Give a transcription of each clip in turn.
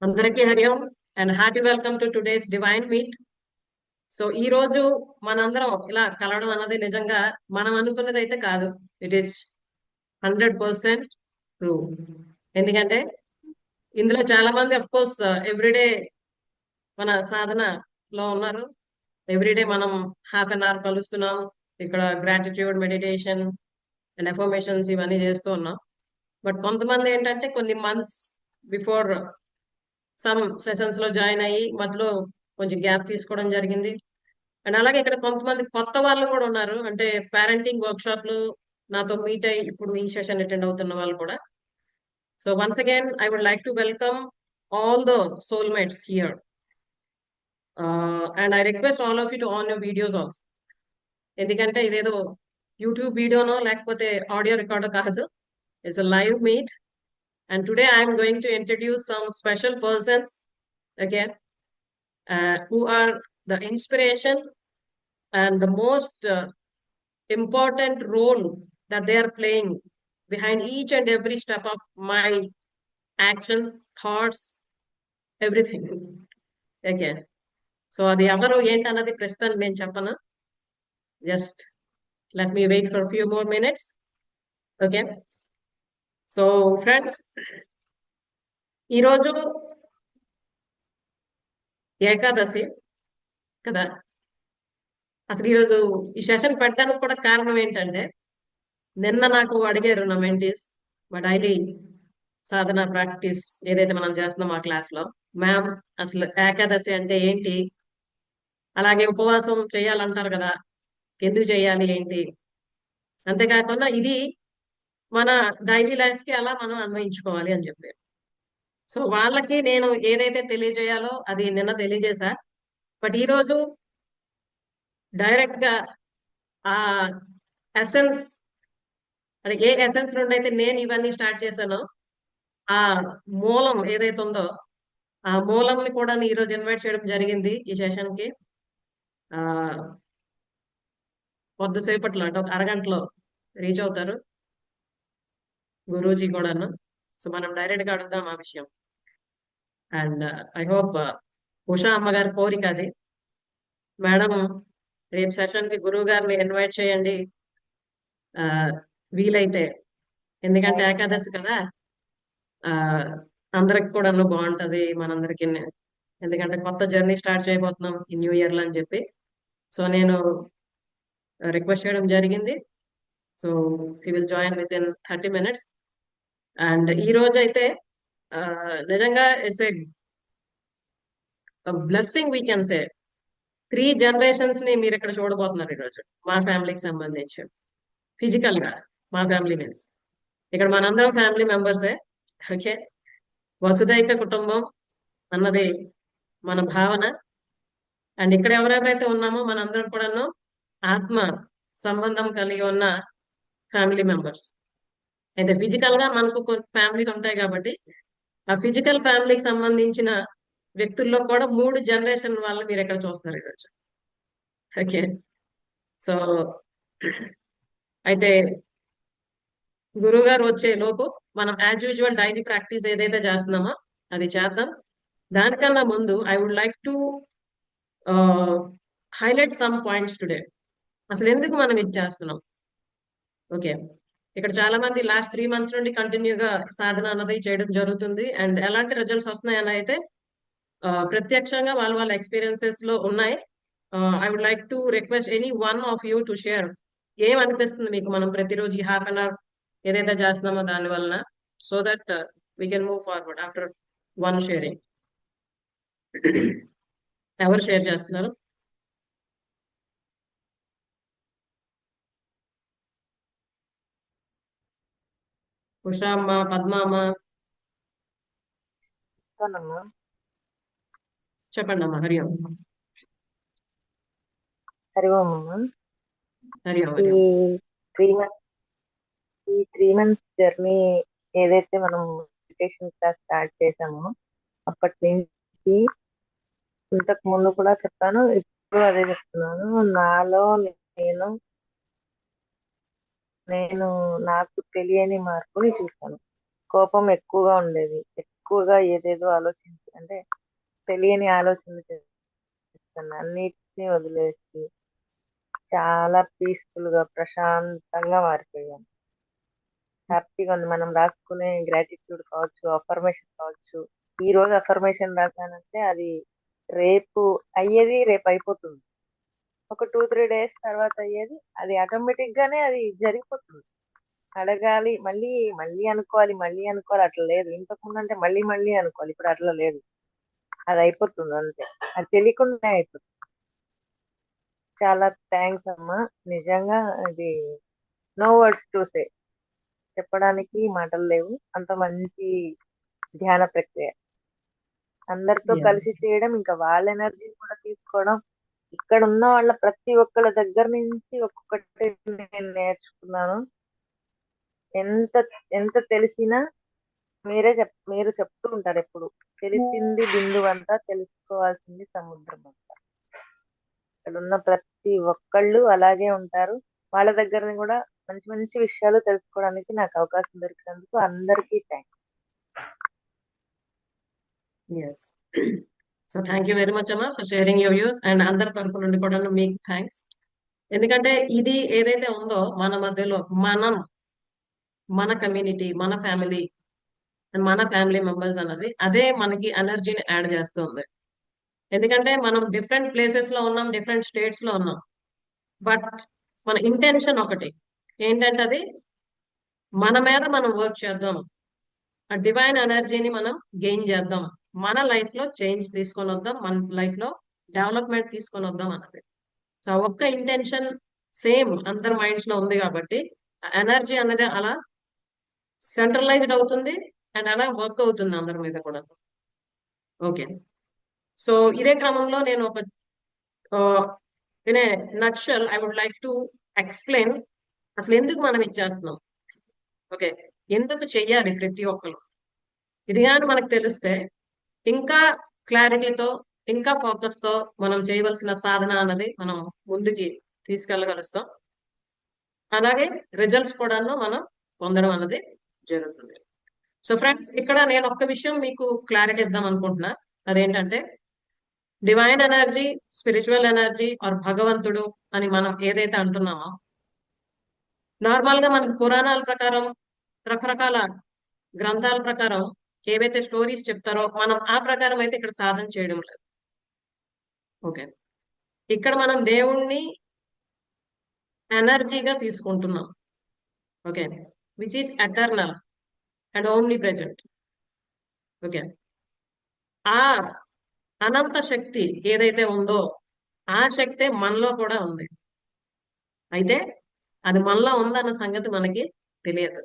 అందరికీ Hariom and hearty welcome to today's divine meet. So ఈ రోజు మనందరం ఇలా కలవడం అన్నది నిజంగా మనం అనుకున్నది అయితే కాదు. It is 100% true. ఎందుకంటే ఇందులో చాలా మంది అఫ్ కోర్స్ ఎవ్రీడే మన సాధనలో ఉన్నారు. ఎవ్రీడే మనం హాఫ్ అన్ అవర్ కలుస్తున్నాం. ఇక్కడ గ్రాటిట్యూడ్ మెడిటేషన్ అండ్ అఫర్మేషన్స్ ఇవన్నీ చేస్తూ ఉన్నాం. బట్ కొంతమంది ఏంటంటే కొన్ని మంత్స్ బిఫోర్ సమ్ సెషన్స్ లో జాయిన్ అయ్యి మధ్యలో కొంచెం గ్యాప్ తీసుకోవడం జరిగింది. అండ్ అలాగే ఇక్కడ కొంతమంది కొత్త వాళ్ళు కూడా ఉన్నారు. అంటే పేరెంటింగ్ వర్క్ షాప్లు నాతో మీట్ అయ్యి ఇప్పుడు ఈ సెషన్ అటెండ్ అవుతున్న వాళ్ళు కూడా. So once again I would like to welcome all the soulmates here. And I request all of you to on your videos also. ఎందుకంటే ఇదేదో యూట్యూబ్ వీడియోనో లేకపోతే ఆడియో రికార్డో కాదు. It's a live meet. And today I am going to introduce some special persons, okay, who are the inspiration and the most important role that they are playing behind each and every step of my actions, thoughts, everything. Okay. So అది ఎవరు ఏంటన్నది ప్రస్తుతం నేను చెప్పను. Just let me wait for a few more minutes. Okay. So friends, ఈరోజు ఏకాదశి కదా. అసలు ఈరోజు ఈ సెషన్ పెట్టడానికి కూడా కారణం ఏంటంటే నిన్న నాకు అడిగారు నా మెంటీస్ మా డైలీ సాధన ప్రాక్టీస్ ఏదైతే మనం చేస్తున్నాం ఆ క్లాస్ లో, మ్యామ్ అసలు ఏకాదశి అంటే ఏంటి, అలాగే ఉపవాసం చేయాలంటారు కదా, ఎందుకు చేయాలి ఏంటి, అంతేకాకుండా ఇది మన డైలీ లైఫ్ కి అలా మనం అన్వయించుకోవాలి అని చెప్పారు. సో వాళ్ళకి నేను ఏదైతే తెలియజేయాలో అది నిన్న తెలియజేశా. బట్ ఈరోజు డైరెక్ట్ గా ఆ ఎసెన్స్, అంటే ఏ ఎసెన్స్ నుండి అయితే నేను ఇవన్నీ స్టార్ట్ చేశానో ఆ మూలం ఏదైతే ఉందో ఆ మూలంని కూడా ఈ రోజు ఇన్వైట్ చేయడం జరిగింది ఈ సెషన్ కి. ఆ కొద్దిసేపట్లో అంటే ఒక అరగంటలో రీచ్ అవుతారు గురూజీ కూడాను. సో మనం డైరెక్ట్ గా అడుగుదాం ఆ విషయం. అండ్ ఐ హోప్ ఉషా అమ్మగారి కోరిక అది. మేడం రేపు సెషన్ కి గురువు గారిని ఇన్వైట్ చేయండి ఆ వీలైతే, ఎందుకంటే ఏకాదశి కదా, ఆ అందరికి కూడా బాగుంటది మనందరికి. ఎందుకంటే కొత్త జర్నీ స్టార్ట్ చేయబోతున్నాం ఈ న్యూ ఇయర్ లో అని చెప్పి. సో నేను రిక్వెస్ట్ చేయడం జరిగింది. So he will join with in 30 minutes. And ఈ రోజు అయితే నిజంగా it's a blessing we can say. 3 generations ని మీరు ఇక్కడ చూడబోతున్నారు ఈరోజు మా ఫ్యామిలీకి సంబంధించి. ఫిజికల్ గా మా ఫ్యామిలీ మీన్స్ ఇక్కడ మనందరం ఫ్యామిలీ మెంబర్సే. ఓకే, వసుదైక కుటుంబం అన్నది మన భావన. అండ్ ఇక్కడ ఎవరెవరైతే ఉన్నామో మనందరం కూడాను ఆత్మ సంబంధం కలిగి ఉన్న ఫ్యామిలీ మెంబర్స్. అయితే ఫిజికల్ గా మనకు కొన్ని ఫ్యామిలీస్ ఉంటాయి కాబట్టి ఆ ఫిజికల్ ఫ్యామిలీకి సంబంధించిన వ్యక్తుల్లో కూడా 3 జనరేషన్ వాళ్ళు మీరు ఎక్కడ చూస్తారు ఈరోజు. ఓకే, సో అయితే గురువు గారు వచ్చే లోపు మనం యాజ్ యూజువల్ డైలీ ప్రాక్టీస్ ఏదైతే చేస్తున్నామో అది చేద్దాం. దానికన్నా ముందు I would like to highlight some points today. అసలు ఎందుకు మనం ఇది చేస్తున్నాం? ఓకే, ఇక్కడ చాలా మంది లాస్ట్ 3 months నుండి కంటిన్యూగా సాధన అన్నది చేయడం జరుగుతుంది. అండ్ ఎలాంటి రిజల్ట్స్ వస్తున్నాయని అయితే ప్రత్యక్షంగా వాళ్ళ వాళ్ళ ఎక్స్పీరియన్సెస్ లో ఉన్నాయి. I would like to request any one of you to share. ఏం అనిపిస్తుంది మీకు మనం ప్రతిరోజు ఈ హాఫ్ అన్ అవర్ ఏదైతే చేస్తున్నామో దాని వలన, so that we can move forward after one sharing. ఎవరు షేర్ చేస్తున్నారు? ఉషా అమ్మ, పద్మ అమ్మ, చెప్తానమ్మా. చెప్పండి అమ్మా. హరి ఓం. హరి ఓం అమ్మా. హరి ఓం. ఈ హరి ఓం. 3 months జర్నీ ఏదైతే మనం మెడిటేషన్ క్లాస్ స్టార్ట్ చేసామో అప్పటి నుంచి ఇంతకు ముందు కూడా చెప్తాను, ఇప్పుడు అదే చెప్తున్నాను. నాలో నేను నేను నాకు తెలియని మార్పుని చూశాను. కోపం ఎక్కువగా ఉండేది, ఎక్కువగా ఏదేదో అంటే తెలియని ఆలోచనలు చేస్తాను. అన్నిటిని వదిలేసి చాలా పీస్ఫుల్ గా ప్రశాంతంగా మారిపోయాను. హ్యాపీగా ఉంది. మనం రాసుకునే గ్రాటిట్యూడ్ కావచ్చు, అఫర్మేషన్ కావచ్చు. ఈ రోజు అఫర్మేషన్ రాసానంటే అది రేపు అయ్యేది రేపు అయిపోతుంది. ఒక 2-3 డేస్ తర్వాత అయ్యేది అది ఆటోమేటిక్ గానే అది జరిగిపోతుంది. అడగాలి మళ్ళీ మళ్ళీ అనుకోవాలి మళ్ళీ అనుకోవాలి అట్లా లేదు. ఇంతకు ముందు అంటే మళ్ళీ మళ్ళీ అనుకోవాలి. ఇప్పుడు అట్లా లేదు. అది అయిపోతుంది అంతే. అది తెలియకుండానే అయిపోతుంది. చాలా థ్యాంక్స్ అమ్మా. నిజంగా అది నో వర్డ్స్ టు సే. చెప్పడానికి మాటలు లేవు. అంత మంచి ధ్యాన ప్రక్రియ. అందరితో ఎస్ కలిసి చేయడం, ఇంకా వాళ్ళ ఎనర్జీని కూడా తీసుకోవడం. ఇక్కడ ఉన్న వాళ్ళ ప్రతి ఒక్కళ్ళ దగ్గర నుంచి ఒక్కొక్కటి నేను నేర్చుకున్నాను. ఎంత ఎంత తెలిసినా మీరు చెప్తూ ఉంటారు ఎప్పుడు. తెలిసింది బిందువు అంతా, తెలుసుకోవాల్సింది సముద్రం అంతా. ఇక్కడ ఉన్న ప్రతి ఒక్కళ్ళు అలాగే ఉంటారు. వాళ్ళ దగ్గర కూడా మంచి మంచి విషయాలు తెలుసుకోవడానికి నాకు అవకాశం దొరికినందుకు అందరికీ thanks. Yes so thank you very much అమ్మా for sharing your views. And అందరి తరపు నుండి కూడా మీకు థ్యాంక్స్. ఎందుకంటే ఇది ఏదైతే ఉందో మన మధ్యలో మన కమ్యూనిటీ, మన ఫ్యామిలీ అండ్ మన ఫ్యామిలీ మెంబర్స్ అన్నది అదే మనకి ఎనర్జీని యాడ్ చేస్తుంది. ఎందుకంటే మనం డిఫరెంట్ ప్లేసెస్ లో ఉన్నాం, డిఫరెంట్ స్టేట్స్ లో ఉన్నాం. బట్ మన ఇంటెన్షన్ ఒకటి. ఏంటంటే అది మన మీద మనం వర్క్ చేద్దాం, ఆ డివైన్ ఎనర్జీని మనం గెయిన్ చేద్దాం, మన లైఫ్ లో చేంజ్ తీసుకొని వద్దాం, మన లైఫ్ లో డెవలప్మెంట్ తీసుకొని వద్దాం అన్నది. సో ఒక్క ఇంటెన్షన్ సేమ్ అందరి మైండ్స్ లో ఉంది కాబట్టి ఎనర్జీ అనేది అలా సెంట్రలైజ్డ్ అవుతుంది అండ్ అలా వర్క్ అవుతుంది అందరి మీద కూడా. ఓకే, సో ఇదే క్రమంలో నేను ఒక in a nutshell I would like to explain అసలు ఎందుకు మనం ఇచ్చేస్తున్నాం. ఓకే, ఎందుకు చెయ్యాలి ప్రతి ఒక్కరు. ఇది కానీ మనకు తెలిస్తే ఇంకా క్లారిటీతో, ఇంకా ఫోకస్ తో మనం చేయవలసిన సాధన అన్నది మనం ముందుకి తీసుకెళ్ళగలుస్తాం. అలాగే రిజల్ట్స్ కూడా మనం పొందడం అన్నది జరుగుతుంది. సో ఫ్రెండ్స్, ఇక్కడ నేను ఒక్క విషయం మీకు క్లారిటీ ఇద్దాం అనుకుంటున్నా. అదేంటంటే divine energy, spiritual energy or భగవంతుడు అని మనం ఏదైతే అంటున్నామో, నార్మల్ గా మనకు పురాణాల ప్రకారం, రకరకాల గ్రంథాల ప్రకారం ఏవైతే స్టోరీస్ చెప్తారో మనం ఆ ప్రకారం అయితే ఇక్కడ సాధన చేయడం లేదు. ఓకే, ఇక్కడ మనం దేవుణ్ణి ఎనర్జీగా తీసుకుంటున్నాం. Okay, which is eternal and only present. Okay, ఆ అనంత శక్తి ఏదైతే ఉందో ఆ శక్తే మనలో కూడా ఉంది. అయితే అది మనలో ఉందన్న సంగతి మనకి తెలియదు.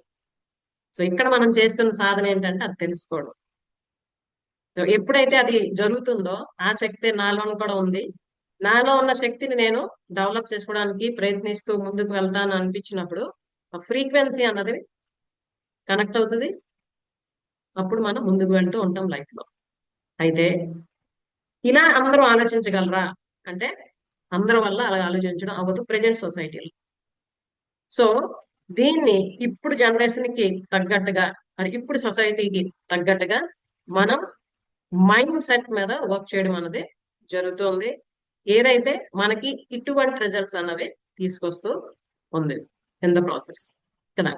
సో ఇక్కడ మనం చేస్తున్న సాధన ఏంటంటే అది తెలుసుకోవడం. సో ఎప్పుడైతే అది జరుగుతుందో ఆ శక్తి నాలో కూడా ఉంది, నాలో ఉన్న శక్తిని నేను డెవలప్ చేసుకోవడానికి ప్రయత్నిస్తూ ముందుకు వెళ్తాను అనిపించినప్పుడు ఆ ఫ్రీక్వెన్సీ అన్నది కనెక్ట్ అవుతుంది. అప్పుడు మనం ముందుకు వెళ్తూ ఉంటాం లైఫ్ లో. అయితే ఇలా అందరూ ఆలోచించగలరా అంటే అందరి వల్ల అలా ఆలోచించడం అవ్వదు ప్రెజెంట్ సొసైటీలో. సో దీన్ని ఇప్పుడు జనరేషన్ కి తగ్గట్టుగా, మరి ఇప్పుడు సొసైటీకి తగ్గట్టుగా మనం మైండ్ సెట్ మీద వర్క్ చేయడం అనేది జరుగుతుంది. ఏదైతే మనకి ఇటువంటి రిజల్ట్స్ అన్నవి తీసుకొస్తూ ఉంది ఇన్ ద ప్రాసెస్ కదా.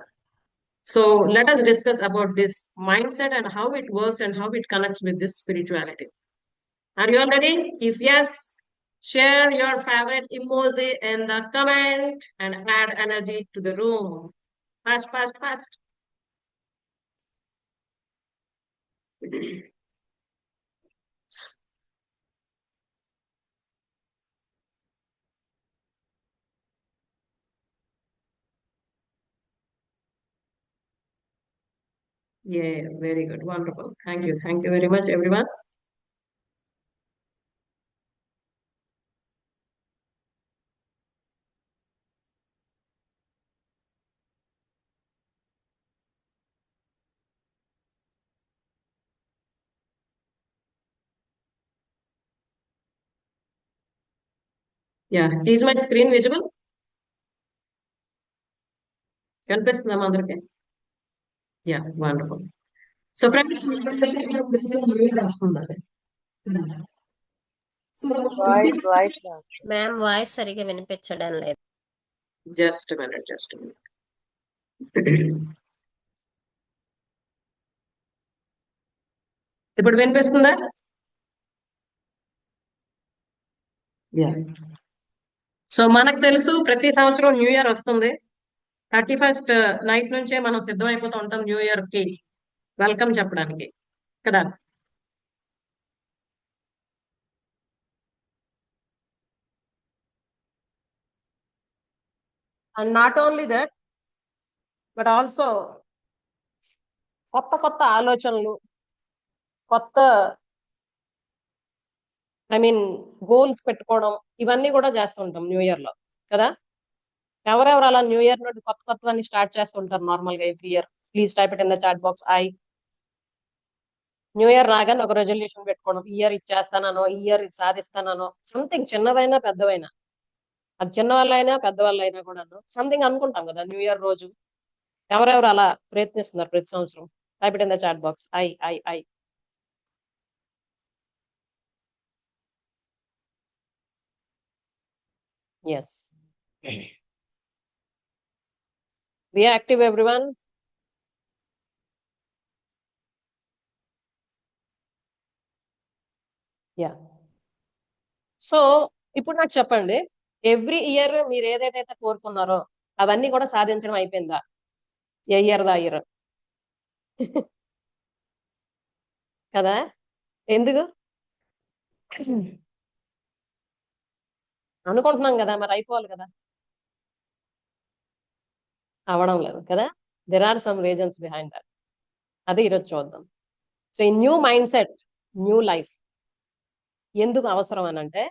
So let us discuss about this mindset and how it works and how it connects with this spirituality. Are you all ready? If yes, share your favorite emoji in the comment and add energy to the room. Fast, fast, fast. Yeah, very good. Wonderful. Thank you. Thank you very much, everyone. Yeah, is my screen visible? కనిపిస్తుందా అందరికి? Yeah, wonderful. So friends రాసుకుందాం. So voice voice ma'am voice సరిగా వినిపించడం లేదు. Just minute, just minute. ఇప్పుడు వినిపిస్తుందా? So మనకు తెలుసు ప్రతి సంవత్సరం న్యూ ఇయర్ వస్తుంది. 31st నైట్ నుంచే మనం సిద్ధం అయిపోతూ ఉంటాం న్యూ ఇయర్ కి వెల్కమ్ చెప్పడానికి కదా. And not only that, but also కొత్త కొత్త ఆలోచనలు, కొత్త గోల్స్ పెట్టుకోవడం, ఇవన్నీ కూడా చేస్తుంటాం న్యూ ఇయర్ లో కదా. ఎవరెవరు అలా న్యూ ఇయర్ నుండి కొత్త కొత్తవన్నీ స్టార్ట్ చేస్తుంటారు నార్మల్ గా every year? Please type it in the chat box. New year రాగానే ఒక రెజల్యూషన్ పెట్టుకోవడం, ఈ ఇయర్ ఇచ్చేస్తానో, ఈ ఇయర్ ఇది సాధిస్తానో, సంథింగ్ చిన్నదైనా పెద్దవైనా, అది చిన్న వాళ్ళైనా పెద్దవాళ్ళైనా కూడా సంథింగ్ అనుకుంటాం కదా న్యూ ఇయర్ రోజు. ఎవరెవరు అలా ప్రయత్నిస్తున్నారు ప్రతి సంవత్సరం? Type it in the chat box. Yes, be active everyone. Yeah. So ఇప్పుడు నాకు చెప్పండి, ఎవ్రీ ఇయర్ మీరు ఏదైతే కోరుకున్నారో అవన్నీ కూడా సాధించడం అయిపోయిందా? ఏ ఇయర్ దా ఇయర్ కదా. ఎందుకు అనుకుంటున్నాం కదా, మరి అయిపోవాలి కదా. అవడం లేదు కదా. There are some reasons behind that. అదే ఈరోజు చూద్దాం. సో ఈ new mind set, new life ఎందుకు అవసరం అని అంటే,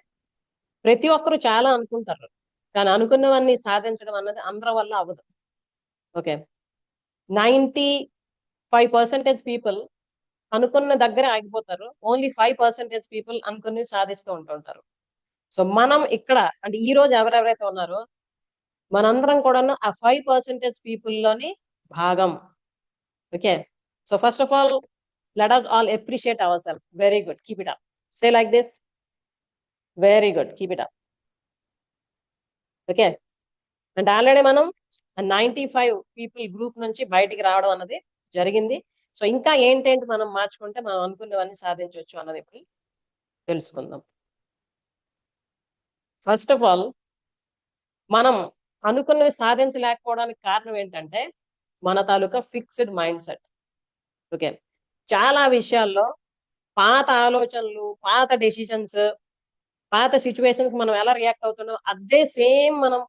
ప్రతి ఒక్కరు చాలా అనుకుంటారు, కానీ అనుకున్నవన్నీ సాధించడం అన్నది అందరి వల్ల అవ్వదు. ఓకే, 95% పీపుల్ అనుకున్న దగ్గర ఆగిపోతారు. ఓన్లీ 5% పీపుల్ అనుకుని సాధిస్తూ ఉంటుంటారు. సో మనం ఇక్కడ అంటే ఈ రోజు ఎవరెవరైతే ఉన్నారో మనందరం కూడా ఆ 5% పీపుల్ లోని భాగం. Okay, so first of all let us all appreciate ourselves. Very good, keep it up. Say like this. Very good, keep it up. Okay, అంటే ఆల్రెడీ మనం 95 పీపుల్ గ్రూప్ నుంచి బయటికి రావడం అన్నది జరిగింది. సో ఇంకా ఏంటేంటి మనం మార్చుకుంటే మనం అనుకున్నవన్నీ సాధించవచ్చు అన్నది ఇప్పుడు తెలుసుకుందాం. ఫస్ట్ ఆఫ్ ఆల్, మనం అనుకున్నవి సాధించలేకపోవడానికి కారణం ఏంటంటే మన తాలూకా ఫిక్స్డ్ మైండ్ సెట్. ఓకే, చాలా విషయాల్లో పాత ఆలోచనలు, పాత డెసిషన్స్, పాత సిచ్యువేషన్స్ మనం ఎలా రియాక్ట్ అవుతున్నాం అదే సేమ్ మనం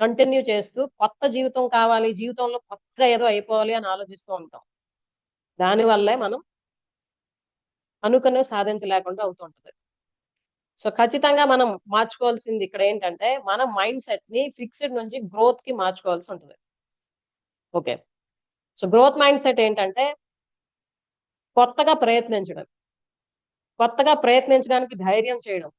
కంటిన్యూ చేస్తూ కొత్త జీవితం కావాలి, జీవితంలో కొత్తగా ఏదో అయిపోవాలి అని ఆలోచిస్తూ ఉంటాం. దానివల్లే మనం అనుకున్నవి సాధించలేకుండా అవుతుంటది. సో ఖచ్చితంగా మనం మార్చుకోవాల్సింది ఇక్కడ ఏంటంటే మన మైండ్ సెట్ ని ఫిక్స్డ్ నుంచి గ్రోత్ కి మార్చుకోవాల్సి ఉంటుంది. Okay, so growth mind set ఏంటంటే కొత్తగా ప్రయత్నించడానికి ధైర్యం చేయడం,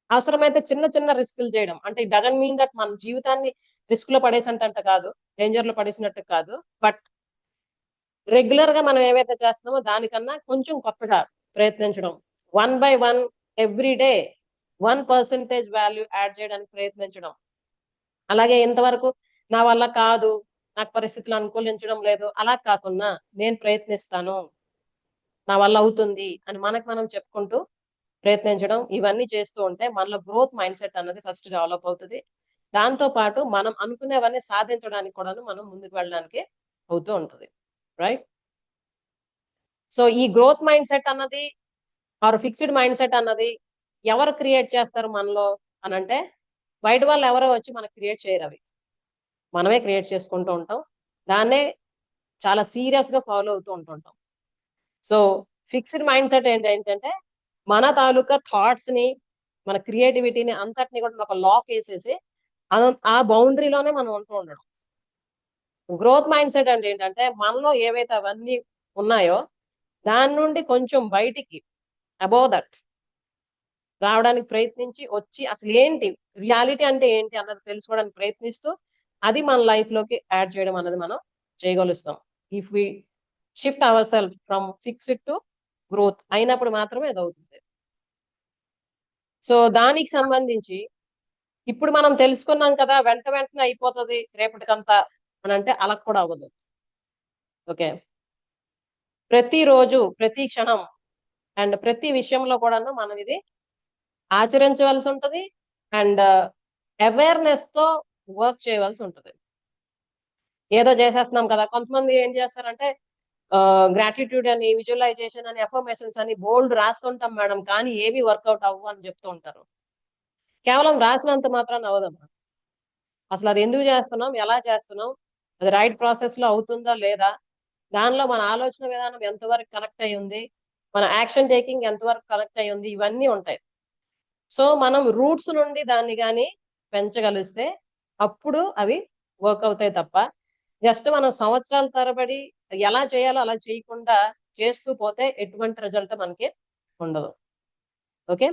అవసరమైతే చిన్న చిన్న రిస్కులు చేయడం. అంటే ఇట్ డజంట్ మీన్ దట్ మన జీవితాన్ని రిస్క్ లో పడేసినట్టు కాదు, డేంజర్ లో పడేసినట్టు కాదు, బట్ రెగ్యులర్ గా మనం ఏవైతే చేస్తున్నామో దానికన్నా కొంచెం కొత్తగా ప్రయత్నించడం. 1 by 1 every day 1% value add చేయడానికి ప్రయత్నించడం. అలాగే ఇంతవరకు నా వల్ల కాదు, నాకు పరిస్థితులు అనుకూలించడం లేదు, అలా కాకుండా నేను ప్రయత్నిస్తాను, నా వల్ల అవుతుంది అని మనకు మనం చెప్పుకుంటూ ప్రయత్నించడం. ఇవన్నీ చేస్తూ ఉంటే మనలో గ్రోత్ మైండ్ సెట్ అన్నది ఫస్ట్ డెవలప్ అవుతుంది. దాంతో పాటు మనం అనుకునేవన్నీ సాధించడానికి కూడా మనం ముందుకు వెళ్ళడానికి అవుతూ ఉంటుంది. రైట్? సో ఈ గ్రోత్ మైండ్ సెట్ అన్నది ఆర్ ఫిక్స్డ్ మైండ్ సెట్ అన్నది ఎవరు క్రియేట్ చేస్తారు మనలో అని అంటే, బయట వాళ్ళు ఎవరో వచ్చి మనకు క్రియేట్ చేయరు, అవి మనమే క్రియేట్ చేసుకుంటూ ఉంటాం. దాన్నే చాలా సీరియస్ గా ఫాలో అవుతూ ఉంటుంటాం. సో ఫిక్స్డ్ మైండ్ సెట్ ఏంటంటే మన తాలూకా థాట్స్ ని, మన క్రియేటివిటీని అంతటిని కూడా ఒక లాక్ వేసేసి ఆ బౌండరీలోనే మనం ఉంటూ ఉండడం. గ్రోత్ మైండ్ సెట్ అంటే ఏంటంటే మనలో ఏవైతే అవన్నీ ఉన్నాయో దాని నుండి కొంచెం బయటికి అబౌవ్ దట్ రావడానికి ప్రయత్నించి వచ్చి అసలు ఏంటి రియాలిటీ అంటే ఏంటి అన్నది తెలుసుకోవడానికి ప్రయత్నిస్తూ అది మన లైఫ్ లోకి యాడ్ చేయడం అన్నది మనం చేయగలుగుతాం. If we shift our self from fixed to growth అయినప్పుడు మాత్రమే అది అవుతుంది. సో దానికి సంబంధించి ఇప్పుడు మనం తెలుసుకున్నాం కదా, వెంటనే అయిపోతుంది రేపటికంతా అని అంటే అలా కూడా అవ్వదు. ఓకే, ప్రతిరోజు ప్రతి క్షణం అండ్ ప్రతి విషయంలో కూడాను మనం ఇది ఆచరించవలసి ఉంటుంది అండ్ అవేర్నెస్ తో వర్క్ చేయవలసి ఉంటుంది. ఏదో చేసేస్తున్నాం కదా, కొంతమంది ఏం చేస్తారంటే గ్రాటిట్యూడ్ అని, విజువలైజేషన్ అని, ఎఫర్మేషన్స్ అని బోల్డ్ రాస్తుంటాం మేడం, కానీ ఏవి వర్కౌట్ అవ్వు అని చెప్తూ ఉంటారు. కేవలం రాసినంత మాత్రాన్ని అవదమ్మా. అసలు అది ఎందుకు చేస్తున్నాం, ఎలా చేస్తున్నాం, అది రైట్ ప్రాసెస్ లో అవుతుందా లేదా, దానిలో మన ఆలోచన విధానం ఎంతవరకు కనెక్ట్ అయి ఉంది, మన యాక్షన్ టేకింగ్ ఎంతవరకు కనెక్ట్ అయి ఉంది, ఇవన్నీ ఉంటాయి. సో మనం రూట్స్ నుండి దాన్ని కానీ పెంచగలిస్తే అప్పుడు అవి వర్క్ అవుతాయి తప్ప జస్ట్ మనం సంవత్సరాల తరబడి ఎలా చేయాలో అలా చేయకుండా చేస్తూ పోతే ఎటువంటి రిజల్ట్ మనకి ఉండదు. Okay,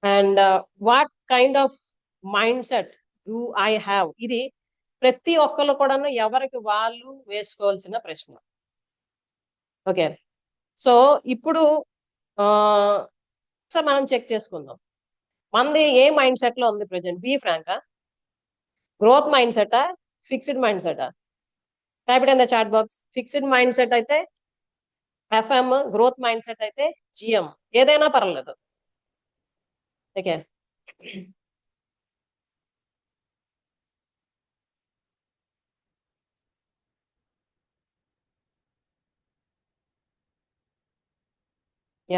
and what kind of mind set do I have, ఇది ప్రతి ఒక్కరు కూడాను ఎవరికి వాళ్ళు వేసుకోవాల్సిన ప్రశ్న. ఓకే, సో ఇప్పుడు ఒకసారి మనం చెక్ చేసుకుందాం మనది ఏ మైండ్ సెట్ లో ఉంది ప్రెజెంట్. బీ ఫ్రాంకా, గ్రోత్ మైండ్ సెటా, ఫిక్స్డ్ మైండ్ సెటా? Type it in the chat box. Fixed mindset అయితే ఎఫ్ఎం, గ్రోత్ మైండ్ సెట్ అయితే జిఎం, ఏదైనా పర్లేదు. Okay,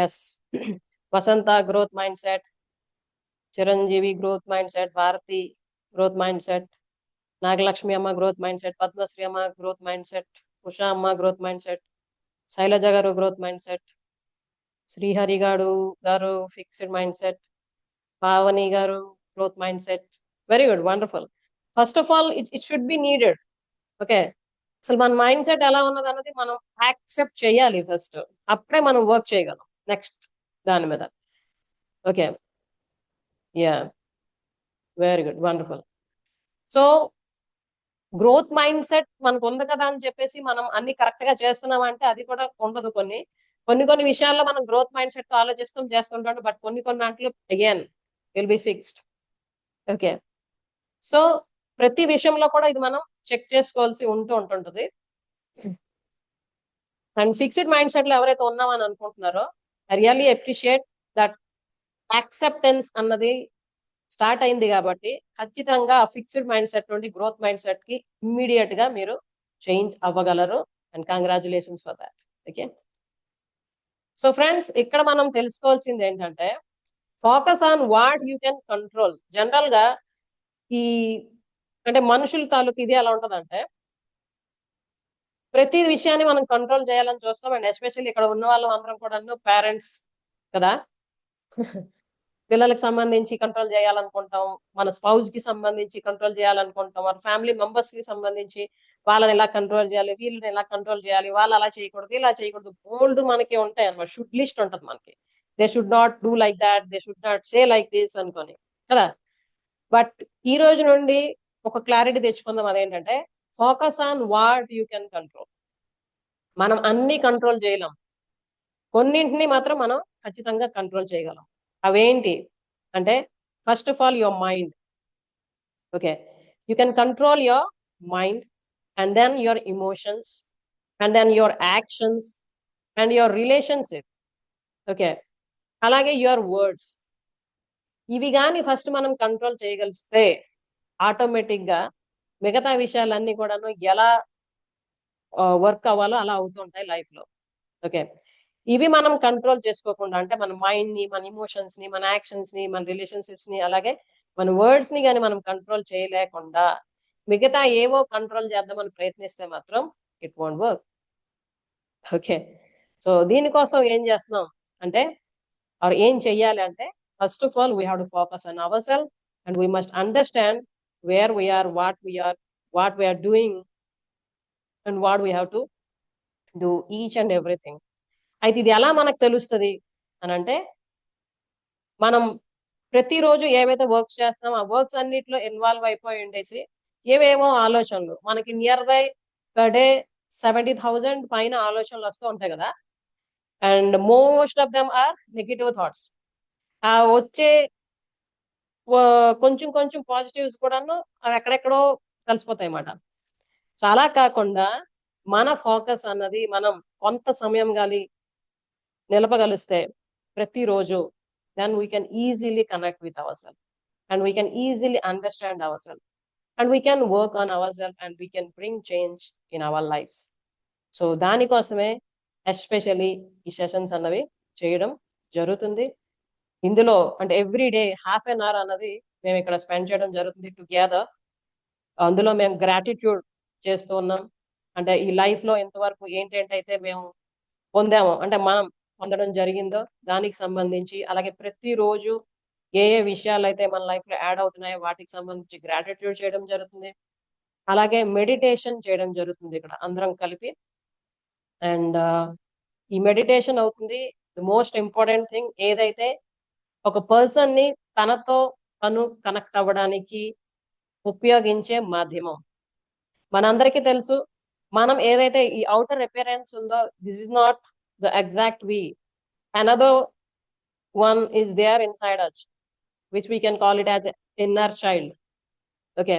yes, Vasantha growth mindset, Chiranjeevi growth mindset, Bharathi growth mindset, Nagalakshmi అమ్మ growth mind set, Padmashri అమ్మ growth mind set, Usha అమ్మ growth mind set, Shailaja గారు growth mind set, Srihari గారు fixed mind set, Pavani గారు growth mind set. Very good, wonderful. First of all it should be needed. Okay, అసలు మన mind set ఎలా ఉన్నది అన్నది మనం యాక్సెప్ట్ చేయాలి ఫస్ట్, అప్పుడే మనం వర్క్ చేయగలం నెక్స్ట్ దాని మీద. Okay, yeah, very good, wonderful. So growth mind set మనకు ఉంది కదా అని చెప్పేసి మనం అన్ని కరెక్ట్ గా చేస్తున్నాం అంటే అది కూడా ఉండదు. కొన్ని విషయాల్లో మనం గ్రోత్ మైండ్ సెట్ తో ఆలోచిస్తాం, చేస్తుంటాం, బట్ కొన్ని దాంట్లో again will be fixed. Okay, so ప్రతి విషయంలో కూడా ఇది మనం చెక్ చేసుకోవాల్సి ఉంటుంటుంది. అండ్ ఫిక్స్డ్ మైండ్ సెట్ లో ఎవరైతే ఉన్నామని అనుకుంటున్నారో I really appreciate that acceptance అన్నది స్టార్ట్ అయింది కాబట్టి ఖచ్చితంగా ఫిక్స్డ్ మైండ్ సెట్ నుండి గ్రోత్ మైండ్ సెట్ కి ఇమ్మీడియట్ గా మీరు చేంజ్ అవ్వగలరు. And congratulations for that. Okay, so friends ఇక్కడ మనం తెలుసుకోవాల్సింది ఏంటంటే focus on what you can control. General గా ఈ అంటే మనుషుల తాలూకు ఇది ఎలా ఉంటదంటే ప్రతి విషయాన్ని మనం కంట్రోల్ చేయాలని చూస్తాం. అండ్ ఎస్పెషల్లీ ఇక్కడ ఉన్న వాళ్ళం అందరం కూడా పేరెంట్స్ కదా, పిల్లలకు సంబంధించి కంట్రోల్ చేయాలనుకుంటాం, మన స్పౌజ్ కి సంబంధించి కంట్రోల్ చేయాలనుకుంటాం, మన ఫ్యామిలీ మెంబర్స్ కి సంబంధించి వాళ్ళని ఎలా కంట్రోల్ చేయాలి, వీళ్ళని ఎలా కంట్రోల్ చేయాలి, వాళ్ళు అలా చేయకూడదు, ఇలా చేయకూడదు, బోల్డ్ మనకి ఉంటాయి అన్నమాట. షుడ్ లిస్ట్ ఉంటుంది మనకి. They should not do like that, they should not say like this అనుకొని కదా. బట్ ఈ రోజు నుండి ఒక క్లారిటీ తెచ్చుకుందాం, అదేంటంటే focus on what you can control. మనం అన్ని కంట్రోల్ చేయలేం, కొన్నింటిని మాత్రం మనం ఖచ్చితంగా కంట్రోల్ చేయగలం. అవేంటి అంటే first of all your mind. Okay, you can control your mind and then your emotions and then your actions and your relationship. Okay, అలాగే యువర్ వర్డ్స్. ఇవి కానీ ఫస్ట్ మనం కంట్రోల్ చేయగలిస్తే ఆటోమేటిక్ గా మిగతా విషయాలన్నీ కూడాను ఎలా వర్క్ అవ్వాలో అలా అవుతుంటాయి లైఫ్ లో. ఓకే, ఇవి మనం కంట్రోల్ చేసుకోకుండా అంటే మన మైండ్ ని, మన ఇమోషన్స్ ని, మన యాక్షన్స్ ని, మన రిలేషన్షిప్స్ ని, అలాగే మన వర్డ్స్ ని కానీ మనం కంట్రోల్ చేయలేకుండా మిగతా ఏవో కంట్రోల్ చేద్దామని ప్రయత్నిస్తే మాత్రం it won't work. Okay, so దీనికోసం ఏం చేస్తున్నాం అంటే ఏం చెయ్యాలి అంటే first of all we have to focus on our self and we must understand where we are, what we are doing and what we have to do each and everything. అయితే ఇది ఎలా మనకు తెలుస్తుంది అని అంటే మనం ప్రతిరోజు ఏవైతే వర్క్స్ చేస్తామో ఆ వర్క్స్ అన్నిటిలో ఇన్వాల్వ్ అయిపోయి ఉండేసి ఏవేమో ఆలోచనలు మనకి నియర్ బై పర్ డే 70,000 పైన ఆలోచనలు వస్తూ ఉంటాయి కదా. And most of them are negative thoughts. ఆ వచ్చే కొంచెం కొంచెం పాజిటివ్స్ కూడాను అవి ఎక్కడెక్కడో కలిసిపోతాయి అన్నమాట. చాలా కాకుండా మన ఫోకస్ అన్నది మనం కొంత సమయం గాలి నిలపగలిస్తే ప్రతిరోజు, then we can easily connect with ourselves and we can easily understand ourselves and we can work on ourselves and we can bring change in our lives. So దానికోసమే ఎస్పెషల్లీ ఈ సెషన్స్ అన్నవి చేయడం జరుగుతుంది. ఇందులో అంటే every day half an hour అన్నది మేము ఇక్కడ స్పెండ్ చేయడం జరుగుతుంది టుగెదర్. అందులో మేము గ్రాటిట్యూడ్ చేస్తూ ఉన్నాం. అంటే ఈ లైఫ్ లో ఇంతవరకు ఏంటంటైతే మేము పొందామో, అంటే మనం పొందడం జరిగిందో దానికి సంబంధించి, అలాగే ప్రతిరోజు ఏ ఏ విషయాలు అయితే మన లైఫ్ లో యాడ్ అవుతున్నాయో వాటికి సంబంధించి గ్రాటిట్యూడ్ చేయడం జరుగుతుంది. అలాగే మెడిటేషన్ చేయడం జరుగుతుంది ఇక్కడ అందరం కలిపి. అండ్ ఈ మెడిటేషన్ అవుతుంది ది మోస్ట్ ఇంపార్టెంట్ థింగ్, ఏదైతే ఒక పర్సన్ ని తనతో తను కనెక్ట్ అవ్వడానికి ఉపయోగించే మాధ్యమం. మనందరికీ తెలుసు, మనం ఏదైతే ఈ అవుటర్ అపియరెన్స్ ఉందో, this is not the exact we. Another one is there inside us which we can call it as inner child. Okay,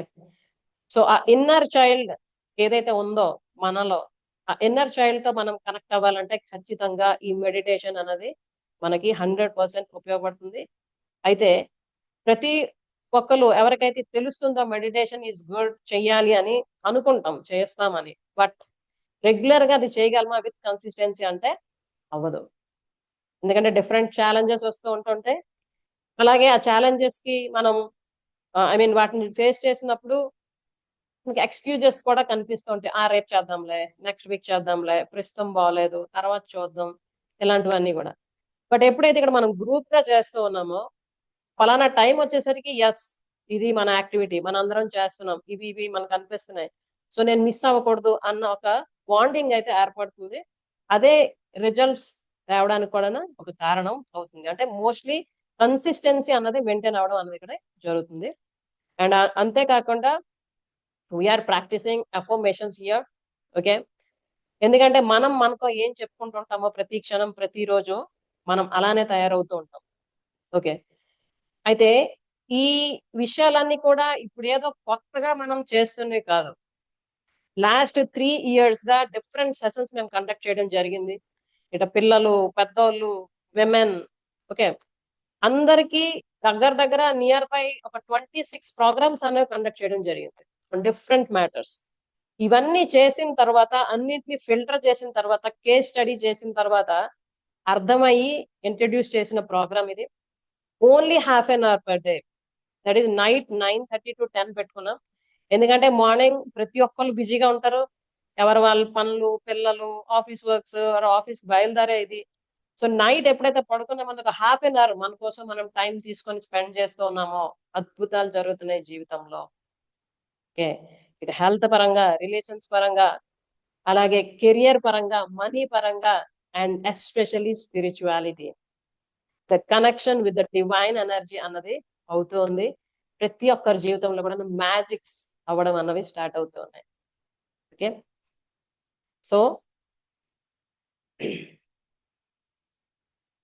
so ఆ ఇన్నర్ చైల్డ్ ఏదైతే ఉందో మనలో, ఆ ఇన్నర్ చైల్డ్ తో మనం కనెక్ట్ అవ్వాలంటే ఖచ్చితంగా ఈ మెడిటేషన్ అనేది మనకి 100% ఉపయోగపడుతుంది. అయితే ప్రతి ఒక్కరు ఎవరికైతే తెలుస్తుందో మెడిటేషన్ ఈజ్ గుడ్, చెయ్యాలి అని అనుకుంటాం, చేస్తామని, బట్ రెగ్యులర్ గా అది చేయగలమా విత్ కన్సిస్టెన్సీ అంటే అవ్వదు. ఎందుకంటే డిఫరెంట్ ఛాలెంజెస్ వస్తూ ఉంటుంటే, అలాగే ఆ ఛాలెంజెస్ కి మనం వాటిని ఫేస్ చేసినప్పుడు మనకి ఎక్స్క్యూజెస్ కూడా కనిపిస్తూ ఉంటాయి. రేపు చేద్దాంలే, నెక్స్ట్ వీక్ చేద్దాంలే, ప్రస్తుతం బాగోలేదు, తర్వాత చూద్దాం, ఇలాంటివన్నీ కూడా. బట్ ఎప్పుడైతే ఇక్కడ మనం గ్రూప్ గా చేస్తూ ఉన్నామో, ఫలానా టైం వచ్చేసరికి ఎస్ ఇది మన యాక్టివిటీ, మన అందరం చేస్తున్నాం, ఇవి ఇవి మనకు అనిపిస్తున్నాయి, సో నేను మిస్ అవ్వకూడదు అన్న ఒక బాండింగ్ అయితే ఏర్పడుతుంది. అదే రిజల్ట్స్ తేవడానికి కూడా ఒక కారణం అవుతుంది. అంటే మోస్ట్లీ కన్సిస్టెన్సీ అన్నది మెయింటైన్ అవడం అన్నది ఇక్కడ జరుగుతుంది. అండ్ అంతేకాకుండా we are practising affirmations here. Okay, ఎందుకంటే మనం మనతో ఏం చెప్పుకుంటుంటామో ప్రతి క్షణం ప్రతిరోజు మనం అలానే తయారవుతూ ఉంటాం. ఓకే, అయితే ఈ విషయాలన్నీ కూడా ఇప్పుడు ఏదో కొత్తగా మనం చేస్తున్నవి కాదు. లాస్ట్ 3 years గా డిఫరెంట్ సెషన్స్ మేము కండక్ట్ చేయడం జరిగింది. ఇట పిల్లలు, పెద్దోళ్ళు, విమెన్, ఓకే, అందరికీ దగ్గర దగ్గర నియర్ బై ఒక 26 ప్రోగ్రామ్స్ అనేవి కండక్ట్ చేయడం జరిగింది డిఫరెంట్ మ్యాటర్స్. ఇవన్నీ చేసిన తర్వాత, అన్నిటిని ఫిల్టర్ చేసిన తర్వాత, కేస్ స్టడీ చేసిన తర్వాత అర్థమయ్యి ఇంట్రడ్యూస్ చేసిన ప్రోగ్రామ్ ఇది. Only half an hour per day, that is night 9:30 to 10 పెట్టుకున్నాం. ఎందుకంటే మార్నింగ్ ప్రతి ఒక్కరు బిజీగా ఉంటారు, ఎవరి వాళ్ళ పనులు, పిల్లలు, ఆఫీస్ వర్క్స్, ఆఫీస్ బయలుదేరే ఇది. సో నైట్ ఎప్పుడైతే పడుకునే ముందు ఒక హాఫ్ అన్ అవర్ మన కోసం మనం టైం తీసుకొని స్పెండ్ చేస్తూ ఉన్నామో అద్భుతాలు జరుగుతున్నాయి జీవితంలో. ఓకే, ఇటు హెల్త్ పరంగా, రిలేషన్స్ పరంగా, అలాగే కెరియర్ పరంగా, మనీ పరంగా, and especially spirituality, the connection with the divine energy అన్నది అవుతుంది. ప్రతి ఒక్కరి జీవితంలో కూడా మ్యాజిక్స్ అవ్వడం అన్నవి స్టార్ట్ అవుతూ ఉన్నాయి. ఓకే, సో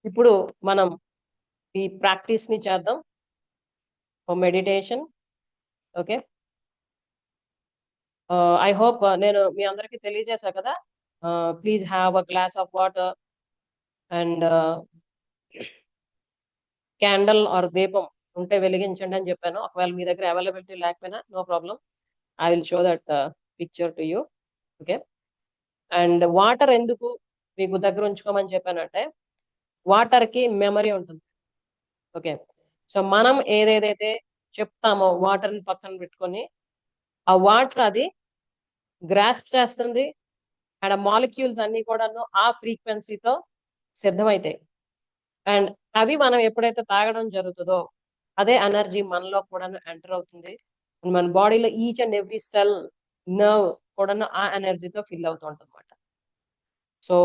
ఇప్పుడు మనం ఈ ప్రాక్టీస్ ని చేద్దాం, మెడిటేషన్. ఓకే, ఐ హోప్ నేను మీ అందరికి తెలియజేశా కదా. Please have a glass of water and candle or దీపం ఉంటే వెలిగించండి అని చెప్పాను. ఒకవేళ మీ దగ్గర అవైలబిలిటీ లేకపోయినా no problem, I will show that picture to you. Okay, and water ఎందుకు మీకు దగ్గర ఉంచుకోమని చెప్పానంటే, వాటర్ కి మెమరీ ఉంటుంది. ఓకే, సో మనం ఏదేదైతే చెప్తామో వాటర్ ని పక్కన పెట్టుకొని, ఆ వాటర్ అది గ్రాస్ప్ చేస్తుంది, అండ్ ఆ మాలిక్యూల్స్ అన్ని కూడాను ఆ ఫ్రీక్వెన్సీతో సిద్ధమవుతాయి. అండ్ అవి మనం ఎప్పుడైతే తాగడం జరుగుతుందో అదే ఎనర్జీ మనలో కూడా ఎంటర్ అవుతుంది. మన బాడీలో each and every cell, nerve కూడా ఆ ఎనర్జీతో ఫిల్ అవుతూ ఉంటుంది అనమాట. సో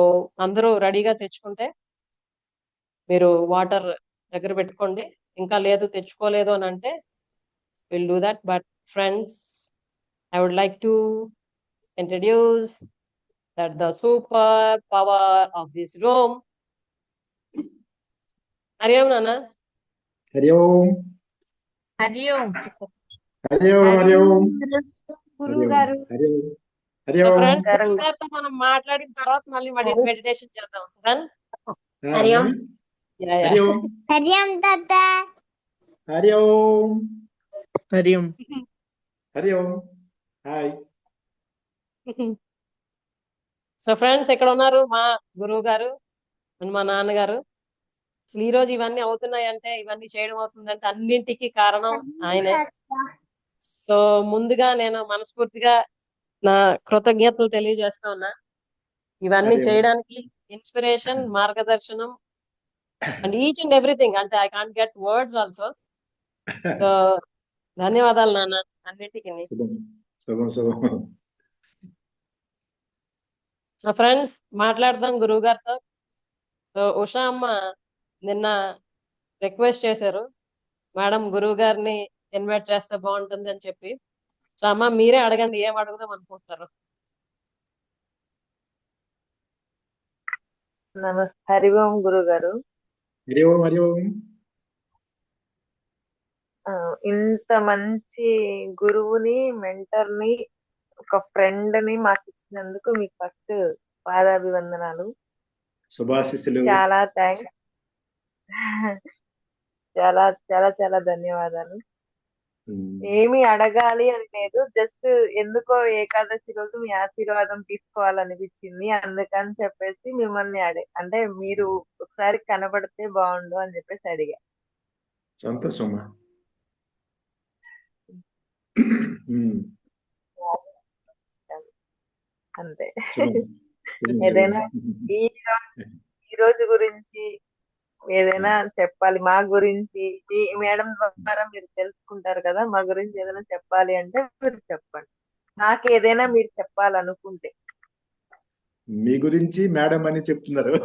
అందరూ రెడీగా తెచ్చుకుంటే మీరు వాటర్ దగ్గర పెట్టుకోండి. ఇంకా లేదు, తెచ్చుకోలేదు అని అంటే will do that. But friends, I would like to introduce that the super power of this room. Hari Om నాన్న. హరి ఓం హరి ఓం. హరి ఓం హరి ఓం హరి గురువు ఓం గారు. హరి ఓం హరి సో ఓం. ఫ్రెండ్స్, సరే గురువు గారితో మనం మాట్లాడిన తర్వాత మళ్ళీ మెడిటేషన్ చేద్దాం. డన్? హరి ఓం. హరి ఓం హరి ఓం తాత. హరి ఓం హరి ఓం. హరి ఓం. హాయ్. సో ఫ్రెండ్స్, ఇక్కడ ఉన్నారు మా గురువు గారు అండ్ మా నాన్నగారు. అసలు ఈ రోజు ఇవన్నీ అవుతున్నాయంటే, ఇవన్నీ చేయడం అవుతుందంటే అన్నింటికి కారణం ఆయనే. సో ముందుగా నేను మనస్ఫూర్తిగా నా కృతజ్ఞతలు తెలియజేస్తా ఉన్నా. ఇవన్నీ హరి ఓం. చేయడానికి ఇన్స్పిరేషన్, మార్గదర్శనం అండ్ ఈచ్ అండ్ ఎవ్రీథింగ్. అంటే I can't get words also. So ధన్యవాదాలు నాన్న అన్నిటికీ. శుభం శుభం శుభం. సో ఫ్రెండ్స్, మాట్లాడదాం గురువు గారితో. సో ఉషా అమ్మ నిన్న రిక్వెస్ట్ చేశారు, మేడం గురువు గారిని ఇన్వైట్ చేస్తే బాగుంటుంది అని చెప్పి. సో అమ్మ మీరే అడగండి, ఏం అడుగుదాం అనుకుంటారు. హరి ఓం గురువు గారు. హరి ఓం హరి ఓం. ఇంత మంచి గురువుని, మెంటర్ని, ఒక ఫ్రెండ్ ని మాకు ఇచ్చినందుకు మీకు ఫస్ట్ పాదాభివందనాలు. శుభాశిస్సులు. చాలా థ్యాంక్స్. చాలా చాలా చాలా ధన్యవాదాలు. ఏమి అడగాలి అని లేదు, జస్ట్ ఎందుకో ఏకాదశి రోజు మీ ఆశీర్వాదం తీసుకోవాలనిపించింది. అందుకని చెప్పేసి మిమ్మల్ని అంటే మీరు ఒకసారి కనబడితే బాగుండు అని చెప్పేసి అడిగా. సంతోషమ్మా. అంతే. శుభం శుభం ఏదైనా శుభం. ఈ రోజు గురించి ఏదైనా చెప్పాలి, మా గురించి ఈ మేడం ద్వారా మీరు తెలుసుకుంటారు కదా, మా గురించి ఏదైనా చెప్పాలి అంటే మీరు చెప్పండి. నాకు ఏదైనా మీరు చెప్పాలనుకుంటే. మీ గురించి మేడం అని చెప్తున్నారు.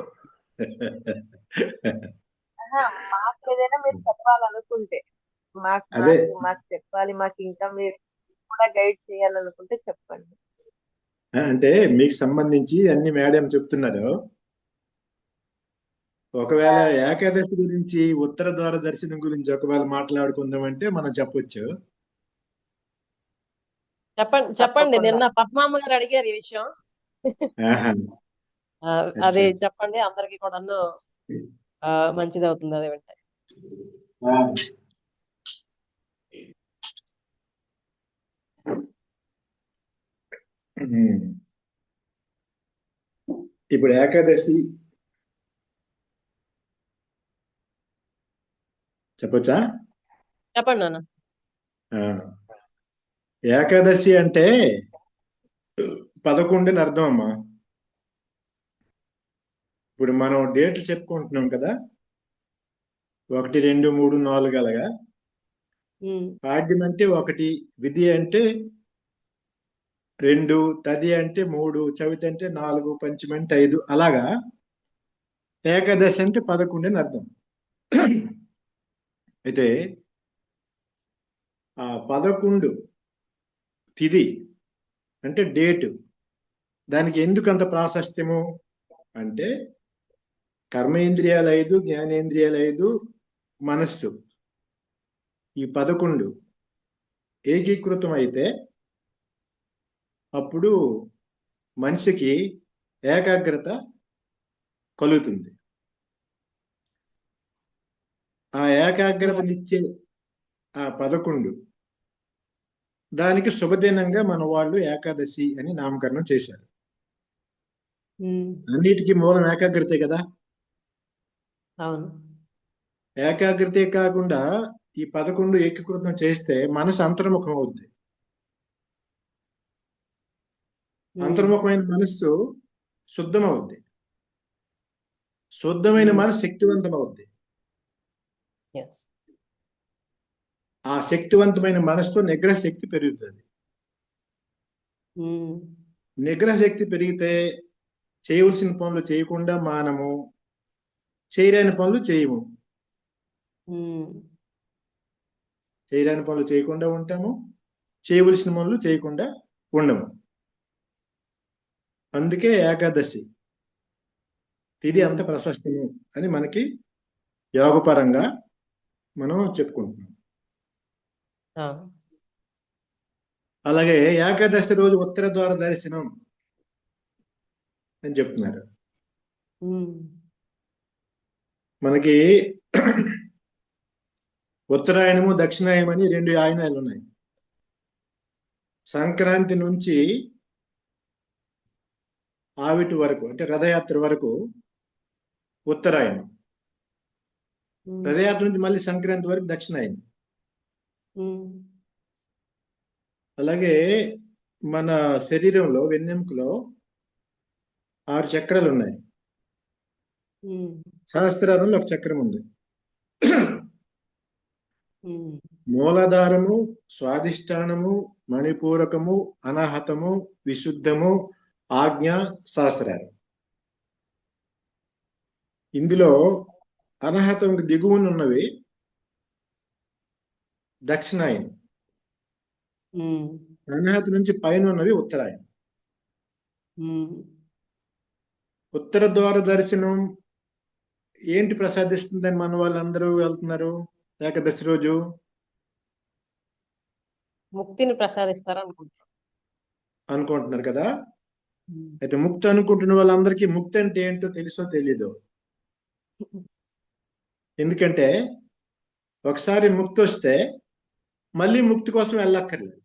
మాకు ఏదైనా మీరు చెప్పాలనుకుంటే, మాకు అదే. మాకు మాకు చెప్పాలి, మాకు ఇంకా మీరు కూడా గైడ్ చేయాలనుకుంటే చెప్పండి. అంటే మీకు సంబంధించి అన్ని మేడం చెప్తున్నారు. ఒకవేళ ఏకాదశి గురించి, ఉత్తర ద్వార దర్శనం గురించి ఒకవేళ మాట్లాడుకుందామంటే మనం చెప్పొచ్చు. చెప్పండి చెప్పండి. తప్పకుండా. నిన్న పద్మామ్మ గారు అడిగారు ఈ విషయం. ఆహా. అది చెప్పండి, అందరికి కూడా మంచిది అవుతుంది అది వింటే. ఆ. ఇప్పుడు ఏకాదశి చెప్పొచ్చా? చెప్పండి నాన్న. ఆ. ఏకాదశి అంటే 11 అని అర్థం అమ్మా. ఇప్పుడు మనం డేట్లు చెప్పుకుంటున్నాం కదా, 1 2 3 4 అలాగా. పాడ్యం అంటే 1, విధి అంటే 2, తది అంటే 3, చవితి అంటే 4, పంచమి అంటే 5 అలాగా. ఏకాదశి అంటే 11 అని అర్థం. అయితే ఆ 11 తిథి అంటే డేటు, దానికి ఎందుకు అంత ప్రాశస్త్యము అంటే కర్మేంద్రియాలు 5, జ్ఞానేంద్రియాలు 5, మనస్సు ఈ 11 ఏకీకృతం అయితే అప్పుడు మనిషికి ఏకాగ్రత కలుగుతుంది. ఆ ఏకాగ్రతనిచ్చే ఆ 11 దానికి శుభదినంగా మన వాళ్ళు ఏకాదశి అని నామకరణం చేశారు. అన్నిటికీ మూలం ఏకాగ్రతే కదా. అవును. ఏకాగ్రతే కాకుండా ఈ 11 ఏకీకృతం చేస్తే మనసు అంతర్ముఖం అవుద్ది. అంతర్ముఖమైన మనస్సు శుద్ధం అవుద్ది. శుద్ధమైన మనసు శక్తివంతం అవుద్ది. ఆ శక్తివంతమైన మనసుతో నిగ్రహ శక్తి పెరుగుతుంది. నిగ్రహ శక్తి పెరిగితే చేయవలసిన పనులు చేయకుండా మానము, చేయలేని పనులు చేయము. చేయలేని పనులు చేయకుండా ఉంటాము, చేయవలసిన పనులు చేయకుండా ఉండము. అందుకే ఏకాదశి తిథి అంత ప్రశస్తము అని మనకి యోగపరంగా మనం చెప్పుకుంటున్నాం. ఆ. అలాగే ఏకాదశి రోజు ఉత్తర ద్వార దర్శనం అని చెప్తున్నారు. ఉమ్. మనకి ఉత్తరాయణము దక్షిణాయనం అని 2 ఆయనాలు ఉన్నాయి. సంక్రాంతి నుంచి ఆవిటి వరకు అంటే రథయాత్ర వరకు ఉత్తరాయణం, ఉమ్. రథయాత్ర నుంచి మళ్ళీ సంక్రాంతి వరకు దక్షిణాయనం. ఉమ్. అలాగే మన శరీరంలో వెన్నెముకలో 6 చక్రాలు ఉన్నాయి. ఉమ్. సహస్రారంలో ఒక చక్రం ఉంది. ఉమ్. మూలాధారము, స్వాధిష్టానము, మణిపూరకము, అనాహతము, విశుద్ధము, ఆజ్ఞ, సహస్రారం. ఇందులో అనాహతం దిగువన ఉన్నవి దక్షిణాయనం, ఉమ్. అనాహత నుంచి పైన ఉన్నవి ఉత్తరాయణం. ఉమ్. ఉత్తర ద్వార దర్శనం ఏంటి ప్రసాదిస్తుందని మన వాళ్ళందరూ వెళ్తున్నారు ఏకాదశి రోజు? ముక్తిని ప్రసాదిస్తారు అనుకుంటున్నారు కదా. ఉమ్. అయితే ముక్తి అనుకుంటున్న వాళ్ళందరికీ ముక్తి అంటే ఏంటో తెలుసో తెలీదు. ఎందుకంటే ఒకసారి ముక్తి వస్తే మళ్ళీ ముక్తి కోసం వెళ్ళక్కర్లేదు.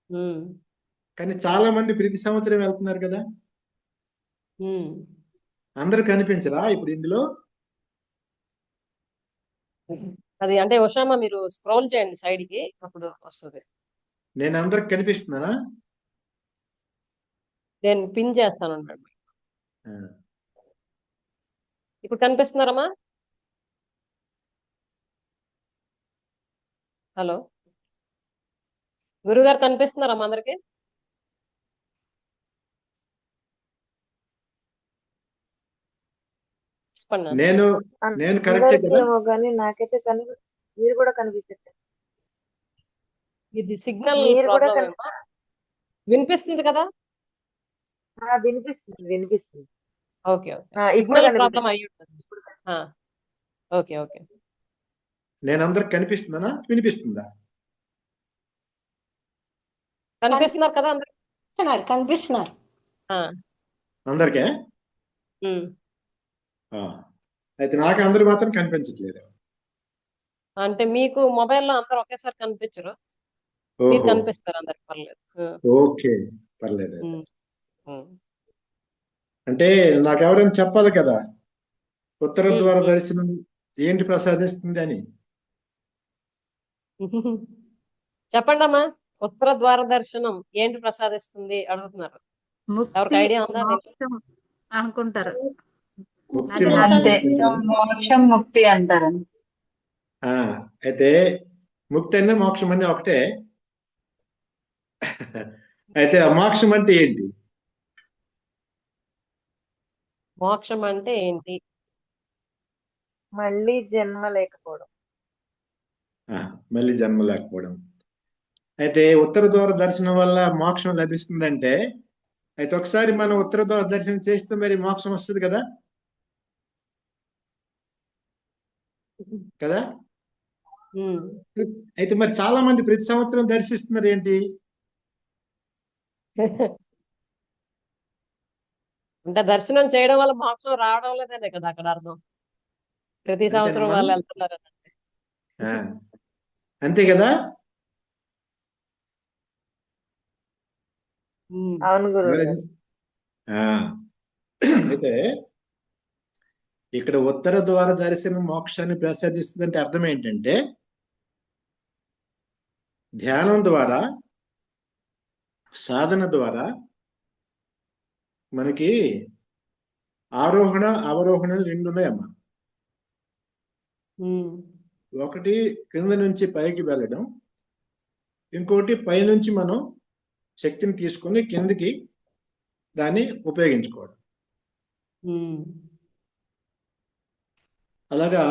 ఉమ్. కానీ చాలా మంది ప్రతి సంవత్సరం వెళ్తున్నారు కదా. ఉమ్. అందరూ కనిపించరా ఇప్పుడు ఇందులో? అది అంటే ఉషామా మీరు స్క్రోల్ చేయండి సైడ్ కి, అప్పుడు వస్తుంది. నేను అందరికి కనిపిస్తున్నానా? నేను పిన్ చేస్తాను అన్నాడు. ఆ. ఇప్పుడు కనిపిస్తున్నారమ్మా? హలో గురుగారు కనిపిస్తున్నారమ్మా అందరికి? చెప్పండి నాన్న. నేను కరెక్టే అందరికీ కదా. ఏమో కానీ నాకైతే మీరు కూడా కనిపించట్లేదు. ఇది సిగ్నల్ మీరు కూడా ప్రాబ్లం ఏమో. వినిపిస్తుంది కదా? వినిపిస్తుంది. ఓకే ఓకే, ఇప్పుడు సిగ్నల్ ప్రాబ్లం అయ్యి ఉంటుంది. Okay okay. నేను అందరికి కనిపిస్తున్నానా, వినిపిస్తుందా? కనిపిస్తున్నారు కదా అందరికి? కనిపిస్తున్నారు. అందరికే? ఉమ్. అయితే నాకు అందరు మాత్రం కనిపించట్లేదు. అంటే మీకు మొబైల్లో అందరూ ఒకేసారి కనిపించరు, మీరు ఓహో, కనిపిస్తారు అందరికి, పర్లేదు. ఓకే, పర్లేదు. ఉమ్. ఉమ్. అంటే నాకెవరైనా చెప్పాలి కదా ఉత్తర ద్వార ఉమ్. దర్శనం ఏంటి ప్రసాదిస్తుంది అని. చెప్పండి అమ్మా, ఉత్తర ద్వార దర్శనం ఏంటి ప్రసాదిస్తుంది అడుగుతున్నారు. ఎవరికి ముక్తి ఐడియా ఉందా దీనికి? మోక్షం అనుకుంటారు. ముక్తి అది అంతే, మోక్షం. మోక్షం ముక్తి అంటారు. ఆ, అయితే ముక్తి అన్న మోక్షం అన్న ఒకటే. అయితే ఆ మోక్షం అంటే ఏంటి? మోక్షం అంటే ఏంటి? మళ్ళీ జన్మ లేకపోవడం. మళ్ళీ జన్మ లేకపోవడం. అయితే ఉత్తర ద్వార దర్శనం వల్ల మోక్షం లభిస్తుందంటే, అయితే ఒకసారి మనం ఉత్తర ద్వార దర్శనం చేస్తే మరి మోక్షం వస్తుంది కదా కదా. ఉమ్. అయితే మరి చాలా మంది ప్రతి సంవత్సరం దర్శిస్తున్నారు ఏంటి? అంటే దర్శనం చేయడం వల్ల మోక్షం రావడం లేదనే కదా అక్కడ అర్థం. ప్రతి సంవత్సరం అంతేనమ్మా? వాళ్ళు వెళ్తున్నారు అంటే. ఆ, అంతే కదా. ఉమ్. అవును గురువు గారు. ఆ, అయితే ఇక్కడ ఉత్తర ద్వార దర్శనం మోక్షాన్ని ప్రసాదిస్తుందంటే అర్థం ఏంటంటే, ధ్యానం ద్వారా, సాధన ద్వారా మనకి ఆరోహణ అవరోహణలు 2 ఉన్నాయమ్మా. ఉమ్. ఒకటి కింద నుంచి పైకి వెళ్ళడం, ఇంకోటి పైనుంచి మనం శక్తిని తీసుకొని కిందకి దాన్ని ఉపయోగించుకోవడం. ఉమ్. అలాగా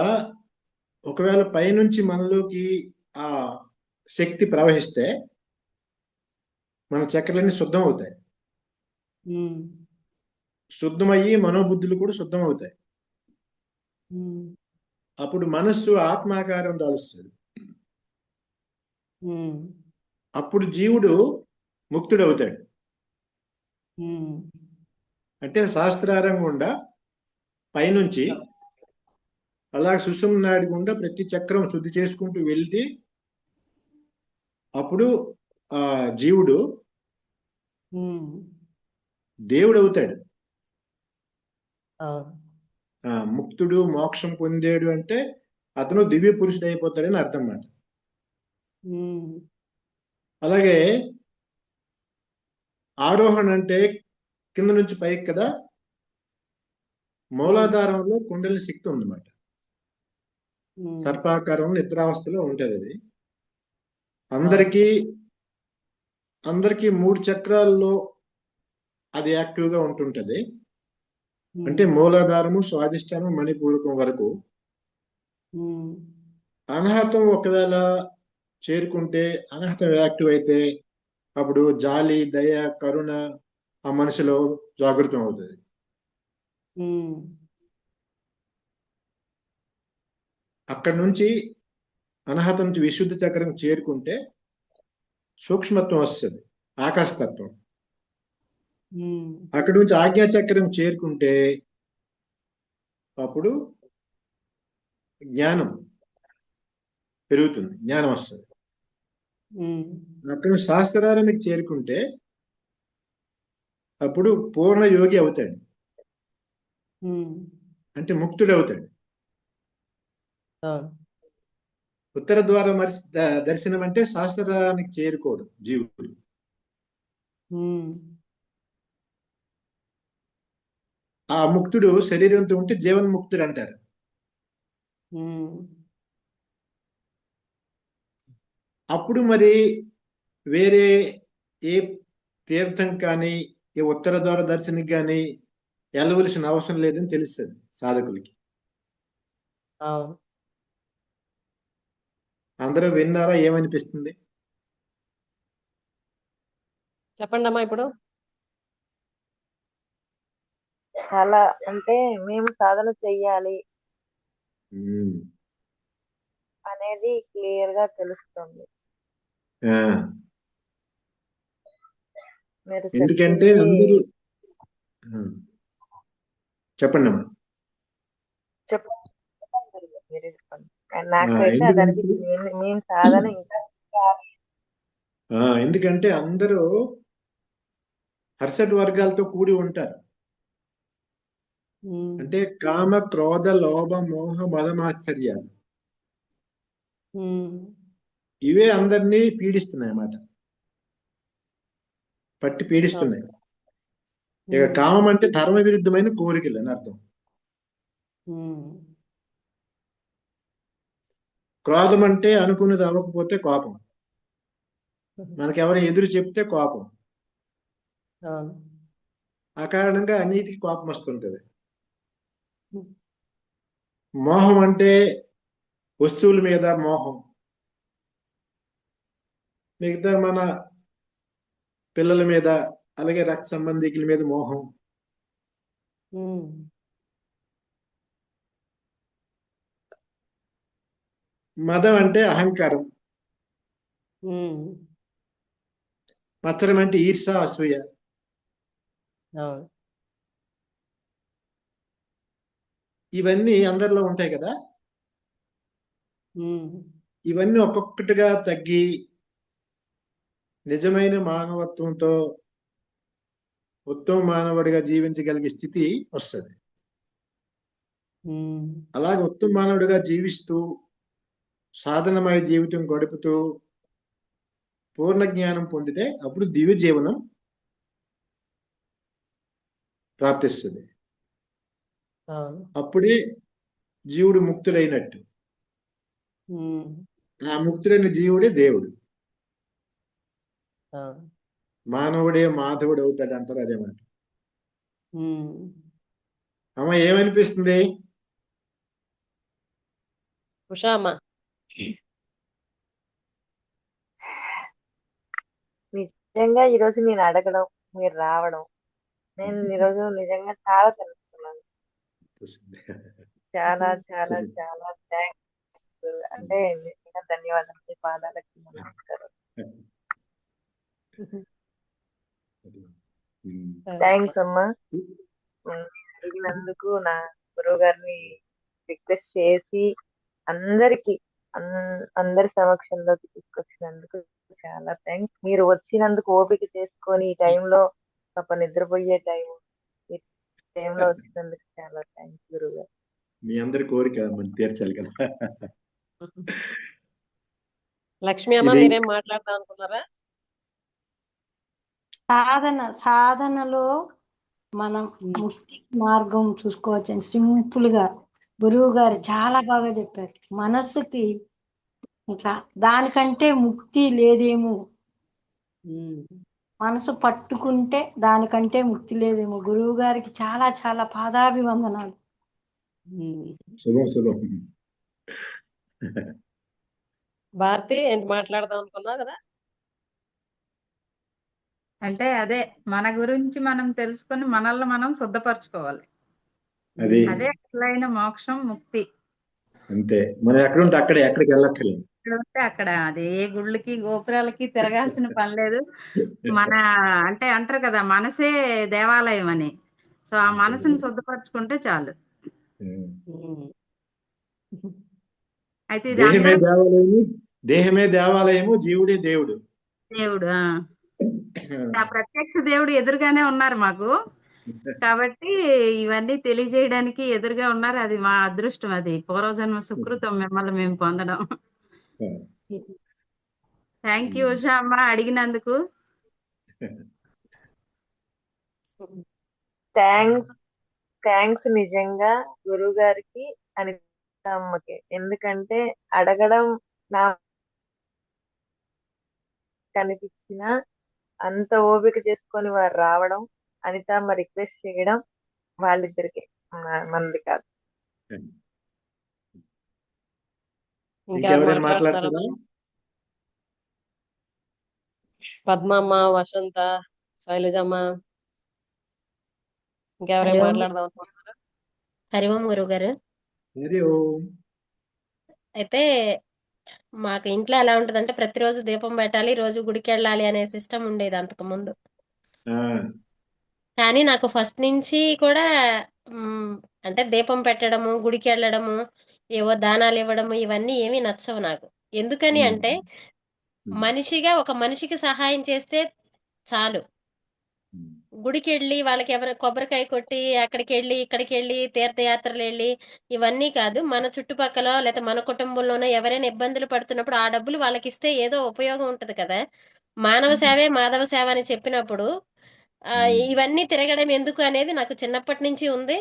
ఒకవేళ పైనుంచి మనలోకి ఆ శక్తి ప్రవహిస్తే మన చక్రాలన్నీ శుద్ధం అవుతాయి. ఉమ్. శుద్ధమయ్యి మనోబుద్ధులు కూడా శుద్ధం అవుతాయి. ఉమ్. అప్పుడు మనస్సు ఆత్మాకారం దాలుస్తుంది. ఉమ్, అప్పుడు జీవుడు ముక్తుడవుతాడు. ఉమ్, అంటే సహస్రారం గుండా పైనుంచి అలా సుషుమ్న నాడి గుండా ప్రతి చక్రం శుద్ధి చేసుకుంటూ వెళ్తే అప్పుడు ఆ జీవుడు ఉమ్, దేవుడు అవుతాడు. అవును. ముక్తుడు మోక్షం పొందాడు అంటే అతను దివ్య పురుషుడు అయిపోతాడని అర్థం అన్నమాట. ఉమ్, అలాగే ఆరోహణ అంటే కింద నుంచి పైకి కదా. మూలాధారంలో కుండలి శక్తి ఉందన్నమాట. ఉమ్, సర్పాకారం నిద్రావస్థలో ఉంటది అది. అవును. అందరికీ 3 చక్రాల్లో అది యాక్టివ్ గా ఉంటుంటది. అంటే ఉమ్, మూలాధారము, స్వాదిష్టానం, మణిపూరకం వరకు. ఉమ్, అనాహతం ఒకవేళ చేరుకుంటే, అనాహతం యాక్టివ్ అయితే అప్పుడు జాలి, దయ, కరుణ ఆ మనసులో జాగృతం అవుతుంది. ఉమ్, అక్కడి నుంచి అనాహతం నుంచి విశుద్ధ చక్రం చేరుకుంటే సూక్ష్మత్వం వస్తుంది, ఆకాశతత్వం. ఉమ్, అక్కడి నుంచి ఆజ్ఞా చక్రం చేరుకుంటే అప్పుడు జ్ఞానం పెరుగుతుంది, జ్ఞానం వస్తుంది. ఉమ్, అక్కడ నుంచి శాస్త్రానికి చేరుకుంటే అప్పుడు పూర్ణ యోగి అవుతాడు, ఉమ్, అంటే ముక్తుడు అవుతాడు. అవును. ఉత్తర ద్వార దర్శనం అంటే శాస్త్రానికి చేరుకోవడం జీవుడు. ఉమ్, ఆ ముక్తుడు శరీరంతో ఉంటే జీవన్ముక్తుడు అంటారు. ఉమ్, అప్పుడు మరి వేరే ఏ తీర్థం కానీ ఏ ఉత్తర ద్వార దర్శనకి కానీ వెళ్ళవలసిన అవసరం లేదని తెలుస్తుంది సాధకులకి. అవును. అందరూ విన్నారా? ఏమనిపిస్తుంది? చెప్పండి అమ్మా ఇప్పుడు. చాలా అంటే మేము సాధన చెయ్యాలి ఉమ్. అనేది క్లియర్ గా తెలుస్తుంది. ఆ, మీరు ఎందుకంటే చెప్పింది అందరూ చెప్పండి అమ్మా. చెప్పండి, మీరే చెప్పండి. నాకైతే అది ఎందుకంటే అనిపించింది. మేము సాధన ఇంకా ఎందుకంటే అందరూ హర్షడ్ వర్గాలతో కూడి ఉంటారు. ఉమ్, అంటే కామ, క్రోధ, లోభ, మోహ, మదమాత్సర్యాలు ఉమ్, ఇవే అందరినీ పీడిస్తున్నాయి అన్నమాట, పట్టి అవును. పీడిస్తున్నాయి. ఇక ఉమ్, కామం అంటే ధర్మ విరుద్ధమైన కోరికలు అని అర్థం. ఉమ్, క్రోధం అంటే అనుకున్నది అవ్వకపోతే కోపం, మనకెవరు ఎదురు చెప్తే కోపం. అవును. ఆ కారణంగా అన్నిటికీ కోపం వస్తుంటది. ఉమ్, మోహం అంటే వస్తువుల మీద మోహం, మిగతా మన పిల్లల మీద, అలాగే రక్త సంబంధికుల మీద మోహం. ఉమ్, మదం అంటే అహంకారం, ఉమ్, మత్సరం అంటే ఈర్ష, అసూయ. అవును. ఇవన్నీ అందరిలో ఉంటాయి కదా. ఉమ్, ఇవన్నీ ఒక్కొక్కటిగా తగ్గి నిజమైన మానవత్వంతో ఉత్తమ మానవుడిగా జీవించగలిగే స్థితి వస్తుంది. ఉమ్, అలాగే ఉత్తమ మానవుడిగా జీవిస్తూ సాధనమయ జీవితం గడుపుతూ పూర్ణ జ్ఞానం పొందితే అప్పుడు దివ్య జీవనం ప్రాప్తిస్తుంది. అవును. అప్పుడే జీవుడు ముక్తుడైనట్టు. ఉమ్, ఆ ముక్తుడైన జీవుడే దేవుడు. అవును. మానవుడే మాధవుడు అవుతాడు అంటారు, అదే మాట. ఉమ్, అమ్మ ఏమనిపిస్తుంది? ఉషా అమ్మా. నిజంగా ఈరోజు నేను అడగడం, మీరు రావడం, నేను ఈరోజు నిజంగా చాలా తెలుసుకున్నాను. చాలా చాలా సుశీల్. చాలా థ్యాంక్స్. అంటే నిజంగా ధన్యవాదాలు. మీ పాదాలకి నమస్కారం. థ్యాంక్స్ అమ్మా. అడిగినందుకు నా గురువు గారిని రిక్వెస్ట్ చేసి అందరికి అందరి సమక్షంలోకి తీసుకొచ్చినందుకు చాలా థ్యాంక్స్. మీరు వచ్చినందుకు ఓపిక చేసుకొని ఈ టైంలో పాప నిద్రపోయే ఈ టైంలో వచ్చినందుకు చాలా థ్యాంక్స్ గురువు గారు. మీ అందరి కోరిక మనం తీర్చాలి కదా. లక్ష్మి అమ్మ ఇది మీరేం మాట్లాడదాం అనుకున్నారా? సాధనలో మనం ముక్తి మార్గం చూసుకోవచ్చని సింపుల్ గా గురువు గారు చాలా బాగా చెప్పారు. మనస్సుకి ఇంకా దానికంటే ముక్తి లేదేమో, మనసు పట్టుకుంటే దానికంటే ముక్తి లేదేమో. గురువు గారికి చాలా చాలా పాదాభివందనాలు. శుభం శుభం. భారతి ఏంటి మాట్లాడదాం అనుకున్నా కదా? అంటే అదే మన గురించి మనం తెలుసుకొని మనల్ని మనం శుద్ధపరచుకోవాలి. అది అదే అసలైన మోక్షం, ముక్తి. అంతే. మనం ఎక్కడుంటే అక్కడే, ఎక్కడికి వెళ్ళక్కర్లేదు. ఎక్కడ ఉంటే అక్కడ అదే గుళ్ళకి గోపురాలకి తిరగాల్సిన పని లేదు. మన అంటే అంటారు కదా మనసే దేవాలయం అని. సో ఆ మనసుని శుద్ధపరచుకుంటే చాలు. అయితే ఇది దేహమే అందరూ దేవాలయము, దేహమే దేవాలయము, జీవుడే దేవుడు. దేవుడు ఆ ప్రత్యక్ష దేవుడు ఎదురుగానే ఉన్నారు మాకు. కాబట్టి ఇవన్నీ తెలియజేయడానికి ఎదురుగా ఉన్నారు. అది మా అదృష్టం. అది పూర్వజన్మ సుకృతం మిమ్మల్ని మేము పొందడం. థ్యాంక్ యూ ఉషా అమ్మ అడిగినందుకు. థ్యాంక్స్ నిజంగా గురువు గారికి అనిత అమ్మకి. ఎందుకంటే అడగడం నా కనిపించిన అంత ఓపిక చేసుకొని వారు రావడం, అనిత అమ్మ రిక్వెస్ట్ చేయడం వాళ్ళిద్దరికి, మనది కాదు. ఇంకెవరైనా మాట్లాడతారా? పద్మమ్మ, వసంత, శైలజమ్మ, ఇంకెవరైనా మాట్లాడదాం అనుకుంటున్నారా? హరి ఓం గురువు గారు. అయితే మాకు ఇంట్లో ఎలా ఉంటదంటే ప్రతిరోజు దీపం పెట్టాలి, రోజు గుడికి వెళ్ళాలి అనే సిస్టమ్ ఉండేది అంతకు ముందు. కానీ నాకు ఫస్ట్ నుంచి కూడా అంటే దీపం పెట్టడము, గుడికి వెళ్ళడము, ఏవో దానాలు ఇవ్వడము ఇవన్నీ ఏమీ నచ్చవు నాకు. ఎందుకని అంటే మనిషిగా ఒక మనిషికి సహాయం చేస్తే చాలు. గుడికి వెళ్ళి వాళ్ళకి ఎవరు కొబ్బరికాయ కొట్టి అక్కడికి వెళ్ళి ఇక్కడికి వెళ్ళి తీర్థయాత్రలు వెళ్ళి ఇవన్నీ కాదు. మన చుట్టుపక్కల లేదా మన కుటుంబంలోనో ఎవరైనా ఇబ్బందులు పడుతున్నప్పుడు ఆ డబ్బులు వాళ్ళకి ఇస్తే ఏదో ఉపయోగం ఉంటది కదా. మానవ సేవే మాధవ సేవ అని చెప్పినప్పుడు ఇవన్నీ తిరగడం ఎందుకు అనేది నాకు చిన్నప్పటి నుంచి ఉంది.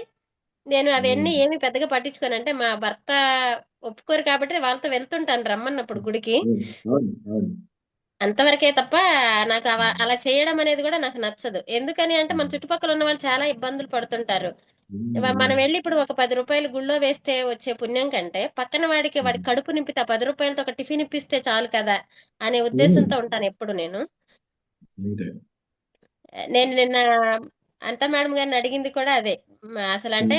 నేను అవన్నీ ఏమి పెద్దగా పట్టించుకోను. అంటే మా భర్త ఒప్పుకోరు కాబట్టి వాళ్ళతో వెళ్తుంటాను రమ్మన్నప్పుడు గుడికి, అంతవరకే తప్ప నాకు అలా చేయడం అనేది కూడా నాకు నచ్చదు. ఎందుకని అంటే మన చుట్టుపక్కల ఉన్న వాళ్ళు చాలా ఇబ్బందులు పడుతుంటారు. మనం వెళ్ళి ఇప్పుడు ఒక 10 రూపాయలు గుళ్ళో వేస్తే వచ్చే పుణ్యం కంటే పక్కన వాడి కడుపు నింపితే 10 రూపాయలతో ఒక టిఫిన్ ఇప్పిస్తే చాలు కదా అనే ఉద్దేశంతో ఉంటాను ఎప్పుడు నేను. నేను నిన్న అంతా మేడం గారిని అడిగింది కూడా అదే. అసలు అంటే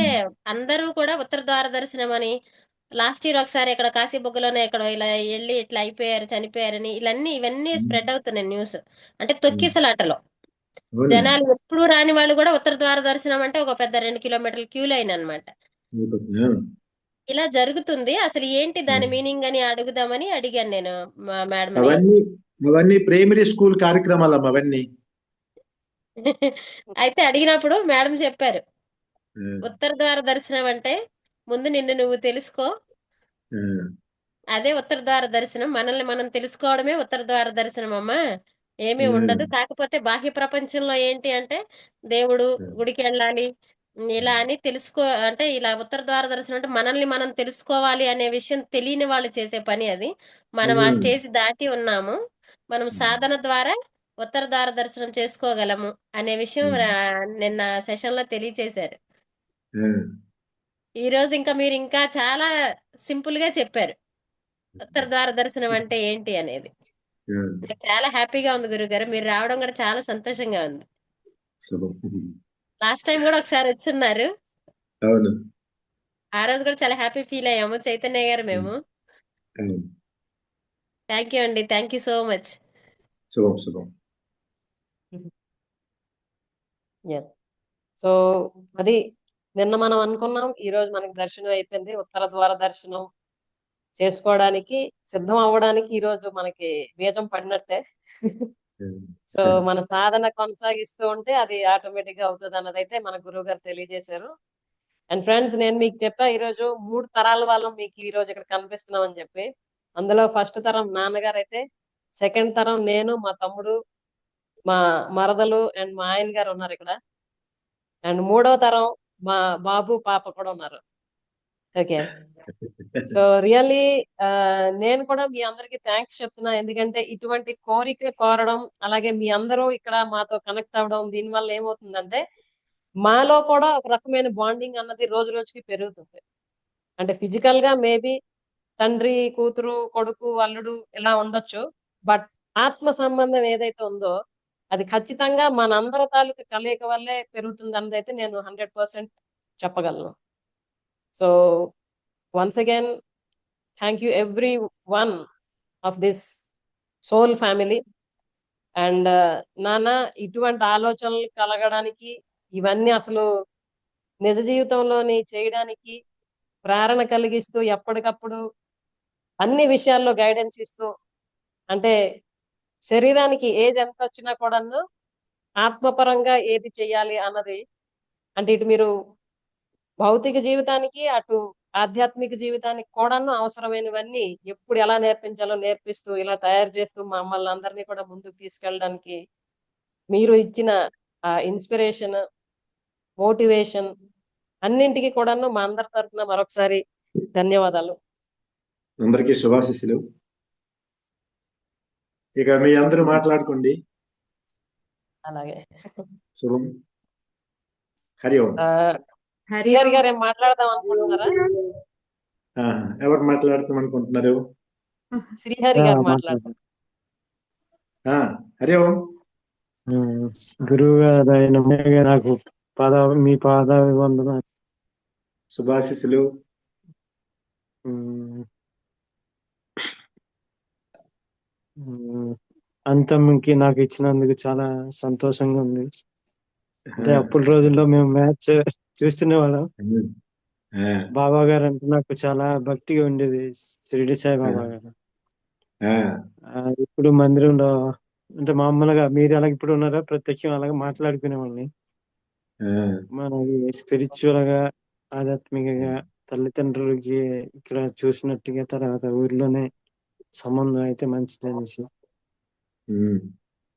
అందరూ కూడా ఉత్తర ద్వార దర్శనం అని, లాస్ట్ ఇయర్ ఒకసారి ఇక్కడ కాశీబుగ్గలోనే ఎక్కడో ఇలా వెళ్ళి ఇట్లా అయిపోయారు, చనిపోయారని ఇవన్నీ స్ప్రెడ్ అవుతున్నాయి న్యూస్. అంటే తొక్కిసలాటలో జనాలు ఎప్పుడు రాని వాళ్ళు కూడా ఉత్తర ద్వార దర్శనం అంటే ఒక పెద్ద 2 కిలోమీటర్ల క్యూ లైన్ అన్నమాట. ఇలా జరుగుతుంది. అసలు ఏంటి దాని మీనింగ్ అని అడుగుదామని అడిగాను నేను మేడం. అవన్నీ ప్రైమరీ స్కూల్ కార్యక్రమాలు అవన్నీ. అయితే అడిగినప్పుడు మేడం చెప్పారు, ఉత్తర ద్వార దర్శనం అంటే ముందు నిన్ను నువ్వు తెలుసుకో, అదే ఉత్తర ద్వార దర్శనం. మనల్ని మనం తెలుసుకోవడమే ఉత్తర ద్వార దర్శనం అమ్మా, ఏమీ ఉండదు. కాకపోతే బాహ్య ప్రపంచంలో ఏంటి అంటే దేవుడు, గుడికి వెళ్ళాలి ఇలా అని తెలుసుకో, అంటే ఇలా ఉత్తర ద్వార దర్శనం అంటే మనల్ని మనం తెలుసుకోవాలి అనే విషయం తెలియని వాళ్ళు చేసే పని అది. మనం ఆ స్టేజ్ దాటి ఉన్నాము. మనం సాధన ద్వారా ఉత్తర ద్వార దర్శనం చేసుకోగలము అనే విషయం నిన్న సెషన్ లో తెలియచేశారు. ఈ రోజు ఇంకా మీరు ఇంకా చాలా సింపుల్ గా చెప్పారు ఉత్తర ద్వార దర్శనం అంటే ఏంటి అనేది. నాకు చాలా హ్యాపీగా ఉంది గురుగారు, మీరు రావడం కూడా చాలా సంతోషంగా ఉంది. లాస్ట్ టైం కూడా ఒకసారి వచ్చున్నారు. ఆ రోజు కూడా చాలా హ్యాపీ ఫీల్ అయ్యాము చైతన్య గారు మేము. థ్యాంక్ యూ అండి, థ్యాంక్ యూ సో మచ్. శుభం శుభం. ఎస్. సో అది నిన్న మనం అనుకున్నాం, ఈ రోజు మనకి దర్శనం అయిపోయింది. ఉత్తర ద్వార దర్శనం చేసుకోవడానికి సిద్ధం అవ్వడానికి ఈ రోజు మనకి బీజం పడినట్టే. సో మన సాధన కొనసాగిస్తూ ఉంటే అది ఆటోమేటిక్ గా అవుతుంది అన్నదైతే మన గురువు గారు తెలియజేశారు. అండ్ ఫ్రెండ్స్, నేను మీకు చెప్పా ఈరోజు 3 తరాల వాళ్ళం మీకు ఈ రోజు ఇక్కడ కనిపిస్తున్నాం అని చెప్పి. అందులో ఫస్ట్ తరం నాన్నగారు అయితే, సెకండ్ తరం నేను, మా తమ్ముడు, మా మరదలు అండ్ మా ఆయన గారు ఉన్నారు ఇక్కడ. అండ్ 3వ తరం మా బాబు పాప కూడా ఉన్నారు. ఓకే. సో రియల్లీ నేను కూడా మీ అందరికి థ్యాంక్స్ చెప్తున్నా. ఎందుకంటే ఇటువంటి కోరిక కోరడం, అలాగే మీ అందరూ ఇక్కడ మాతో కనెక్ట్ అవ్వడం, దీనివల్ల ఏమవుతుందంటే మాలో కూడా ఒక రకమైన బాండింగ్ అన్నది రోజు రోజుకి పెరుగుతుంది. అంటే ఫిజికల్ గా మేబీ తండ్రి కూతురు కొడుకు అల్లుడు ఇలా ఉండొచ్చు, బట్ ఆత్మ సంబంధం ఏదైతే ఉందో అది ఖచ్చితంగా మనందరి తాలూకు కలయిక వల్లే పెరుగుతుంది అన్నదైతే నేను 100% చెప్పగలను. So once again thank you every one of this soul family. And నాన్న, ఇటువంటి ఆలోచనలు కలగడానికి, ఇవన్నీ అసలు నిజ జీవితంలోని చేయడానికి ప్రేరణ కలిగిస్తూ, ఎప్పటికప్పుడు అన్ని విషయాల్లో గైడెన్స్ ఇస్తూ, అంటే శరీరానికి ఏజ్ ఎంత వచ్చినా కూడాను ఆత్మపరంగా ఏది చెయ్యాలి అన్నది, అంటే ఇటు మీరు భౌతిక జీవితానికి అటు ఆధ్యాత్మిక జీవితానికి కూడాను అవసరమైనవన్నీ ఎప్పుడు ఎలా నేర్పించాలో నేర్పిస్తూ, ఇలా తయారు చేస్తూ మమ్మల్ని అందరినీ కూడా ముందుకు తీసుకెళ్ళడానికి మీరు ఇచ్చిన ఇన్స్పిరేషన్, మోటివేషన్ అన్నింటికి కూడాను మా అందరి తరఫున మరొకసారి ధన్యవాదాలు. అందరికీ శుభాశిస్సులు. ఇక మీ అందరూ మాట్లాడుకోండి. అలాగే. శుభం. హరి ఓం. శ్రీహరి గారు ఏం మాట్లాడదాం అనుకుంటున్నారా? ఎవరు మాట్లాడతాం అనుకుంటున్నారు? శ్రీహరి గారు మాట్లాడతారు. హరి ఓం. గురువు గారు నాకు మీ పాదాభివందన, శుభాశిస్సులు. అంతంకి నాకు ఇచ్చినందుకు చాలా సంతోషంగా ఉంది. అంటే అప్పుడు రోజుల్లో మేము మ్యాచ్ చూస్తున్నవాళ్ళం. బాబా గారు అంటే నాకు చాలా భక్తిగా ఉండేది, షిరిడి సాయి బాబా గారు. ఇప్పుడు మందిరంలో అంటే మామూలుగా మీరు అలాగ ఇప్పుడు ఉన్నారా, ప్రత్యక్షం అలాగే మాట్లాడుకునేవాళ్ళని. మనకి స్పిరిచువల్ గా, ఆధ్యాత్మికంగా తల్లిదండ్రులకి ఇక్కడ చూసినట్టుగా తర్వాత ఊర్లోనే సంబంధం అయితే మంచిది అనేసి.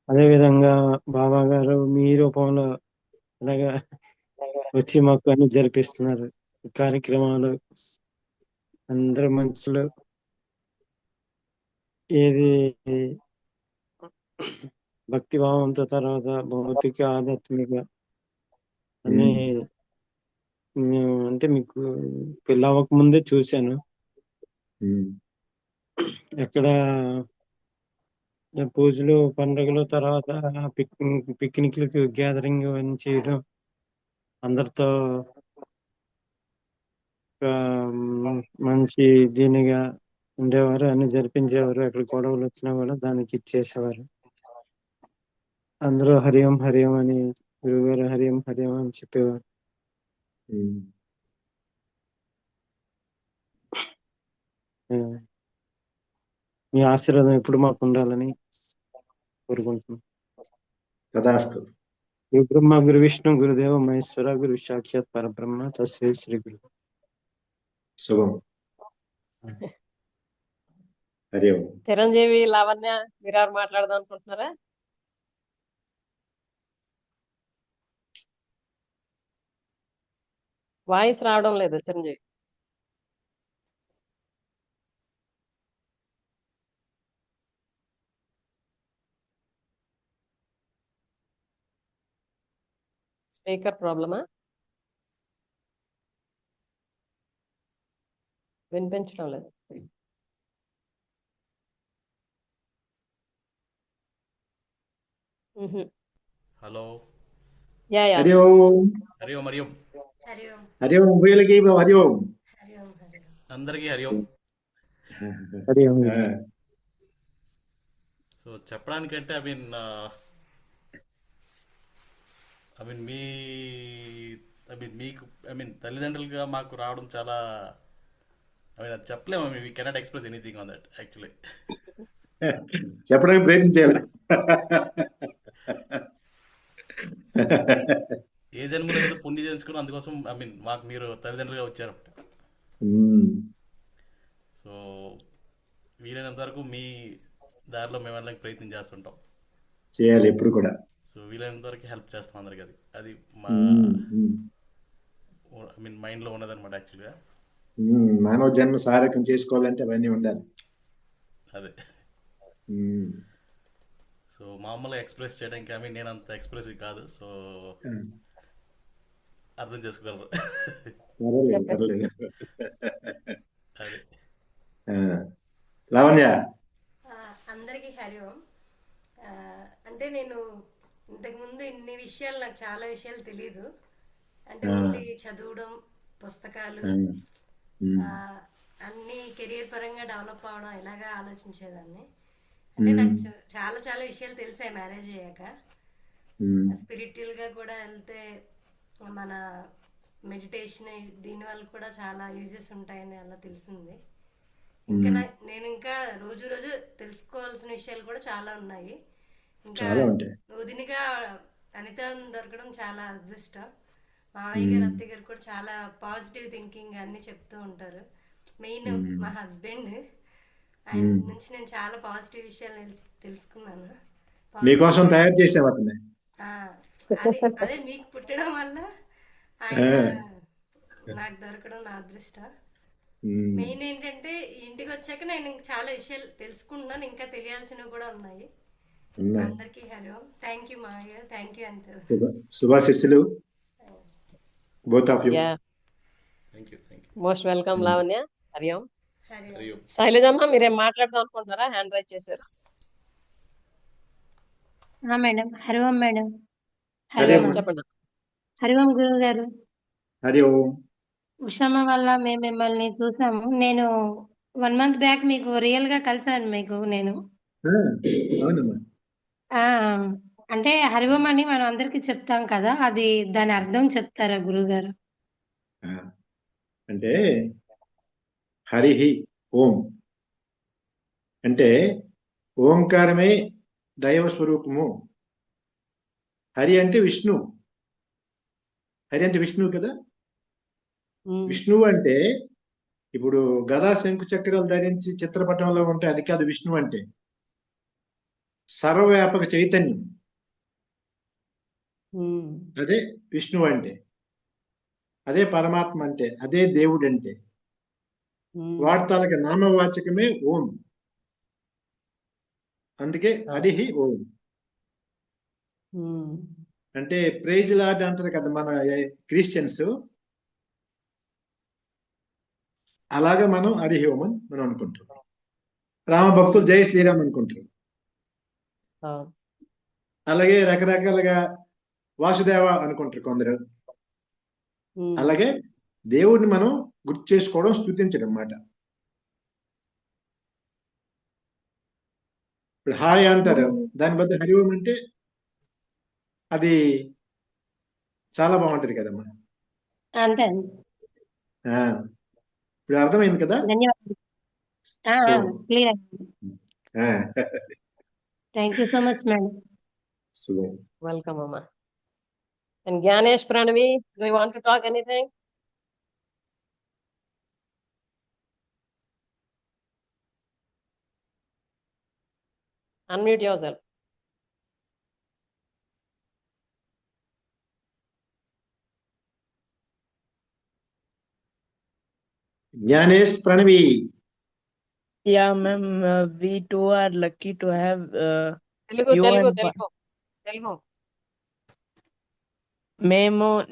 అదే విధంగా బాబా గారు మీ రూపంలో అలాగా వచ్చి మాకు అన్ని జరిపిస్తున్నారు కార్యక్రమాలు. అందరూ మనుషులు ఏది భక్తి భావంతో తర్వాత భౌతిక ఆధ్యాత్మిక అని అంటే మీకు పెళ్ళి అవ్వక ముందే చూశాను. ఎక్కడ పూజలు పండుగలు తర్వాత పిక్నిక్లకు గ్యాదరింగ్ అని చేయడం, అందరితో మంచి దీనిగా ఉండేవారు, అన్ని జరిపించేవారు. ఎక్కడ గొడవలు వచ్చినా కూడా దానికి ఇచ్చేసేవారు. అందరూ హరి ఓం హరి ఓం అని, గురువు గారు హరి ఓం అని చెప్పేవారు. మీ ఆశీర్వాదం ఎప్పుడు మాకు ఉండాలని కోరుకుంటున్నాం. గురు బ్రహ్మ గురు విష్ణు గురుదేవ మహేశ్వర గురు సాక్షాత్ పరబ్రహ్మ తస్మై శ్రీ గురు. శుభం. హరి ఓం. చిరంజీవి, లావణ్య, మీరు ఎవరు మాట్లాడదాం అనుకుంటున్నారా? వాయిస్ రావడం లేదు చిరంజీవి. స్పీకర్ ప్రాబ్లమా? వినిపించడం లేదు. హలో. హరి ఓం. హరి ఓం. హరి ఓం. హరి ఓం. హరి ఓం. అందరికీ హరి ఓం. హరి ఓం. ఆ, సో చెప్పడానికంటే మీ మీకు తల్లిదండ్రులుగా మాకు రావడం చాలా అది చెప్పలేము. We cannot express anything on that actually. చెప్పడానికి ప్రయత్నం చేయాలి. ఏ జన్మలో ఏదో పుణ్యం చేసుకుని అందుకోసం మాకు మీరు తల్లిదండ్రులుగా వచ్చారు. ఉమ్, సో వీలైనంత వరకు మీ దారిలో మేము వెళ్ళడానికి ప్రయత్నం చేస్తుంటాం. చేయాలి ఎప్పుడు కూడా. సో వీలైనంత వరకు హెల్ప్ చేస్తాం అందరికి. అది మా ఉమ్, ఉమ్, మైండ్లో ఉన్నదన్నమాట యాక్చువల్గా. మానవ జన్మ సాధకం చేసుకోవాలంటే అవన్నీ ఉండాలి. అదే. ఉమ్, సో మామూలుగా ఎక్స్ప్రెస్ చేయడానికి నేను అంత ఎక్స్ప్రెసివ్ కాదు. సో అర్థం చేసుకోగలరు. పర్వాలేదు పర్వాలేదు. అదే. ఆ, లావణ్య. అందరికీ హరి ఓం. అంటే నేను ఇంతకుముందు ఇన్ని విషయాలు, నాకు చాలా విషయాలు తెలియదు. అంటే ఓన్లీ చదవడం, పుస్తకాలు, ఉమ్, అన్ని కెరియర్ పరంగా డెవలప్ అవడం ఇలాగా ఆలోచించేదాన్ని. అంటే నాకు చాలా చాలా విషయాలు తెలిసాయి మ్యారేజ్ అయ్యాక. స్పిరిచువల్ గా కూడా వెళ్తే మన మెడిటేషన్ దీనివల్ల కూడా చాలా యూజెస్ ఉంటాయని అలా తెలిసింది. ఇంకా నేను ఇంకా రోజు రోజు తెలుసుకోవాల్సిన విషయాలు కూడా చాలా ఉన్నాయి. ఇంకా చాలా ఉంటాయి. వదినగా అనిత దొరకడం చాలా అదృష్టం. మావయ్య గారు, అత్తయ్య గారు కూడా చాలా పాజిటివ్ థింకింగ్ అన్ని చెప్తూ ఉంటారు. మెయిన్ మా హస్బెండ్, ఆయన నుంచి నేను చాలా పాజిటివ్ విషయాలు తెలుసుకున్నాను. మీకోసం తయారు చేసాం అతన్ని. అదే మీకు పుట్టడం వల్ల ఆయన నాకు దొరకడం నా అదృష్టం. మెయిన్ ఏంటంటే ఇంటికి వచ్చాక నేను చాలా విషయాలు తెలుసుకుంటున్నాను. ఇంకా తెలియాల్సినవి కూడా ఉన్నాయి. అందరికీ హలో. థ్యాంక్ యూ మావయ్య గారు. థ్యాంక్ యూ అంతే. శుభాశిస్సులు both of you. Thank you. Most welcome Lavanya. Hari Om. Hari Om. శైలజమ్మ, మీరేం మాట్లాడదాం అనుకుంటున్నారా? హ్యాండ్ రైజ్ చేశారు. మేడం హరి ఓం. మేడం హరి ఓం. చెప్పండి. హరి ఓం గురువు గారు. హరి ఓం. ఉషమ్మ వల్ల మేము మిమ్మల్ని చూసాము. నేను 1 month బ్యాక్ మీకు రియల్ గా కలిసాను. మీకు నేను అవునమ్మా. అంటే హరి ఓం అని మనం అందరికి చెప్తాం కదా, అది దాని అర్థం చెప్తారా గురువు గారు? అంటే హరిహి ఓం అంటే ఓంకారమే దైవ స్వరూపము. హరి అంటే విష్ణు. హరి అంటే విష్ణువు కదా. విష్ణువు అంటే ఇప్పుడు గదా శంకు చక్రాలు ధరించి చిత్రపటంలో ఉంటే అది కాదు విష్ణువు అంటే. సర్వవ్యాపక చైతన్యం, అదే విష్ణువు అంటే. అదే పరమాత్మ అంటే, అదే దేవుడు అంటే. వార్తాలకి నామవాచకమే ఓం. అందుకే హరిహి ఓం అంటే ప్రైజ్ లార్డ్ అంటారు కదా మన క్రిస్టియన్స్. అలాగా మనం హరిహి ఓం అని మనం అనుకుంటాం. రామ భక్తులు జై శ్రీరామ్ అనుకుంటారు. అలాగే రకరకాలుగా వాసుదేవ అనుకుంటారు కొందరు. అలాగే దేవుడిని మనం గుర్తు చేసుకోవడం, స్తుతించడం అన్నమాట. ఇప్పుడు హాయ్ అంటారు, దాని బదులు హరి ఓం అంటే అది చాలా బాగుంటది కదమ్మా. అంతే. ఇప్పుడు అర్థమైంది కదా. ధన్యవాదాలు. Clear. Thank you so much madam. Welcome అమ్మా. And Gyanesh, Pranavi, do you want to talk anything? Unmute yourself. Gyanesh, Pranavi. Yeah, ma'am. We too are lucky to have Telugu, you Telugu, and Telugu.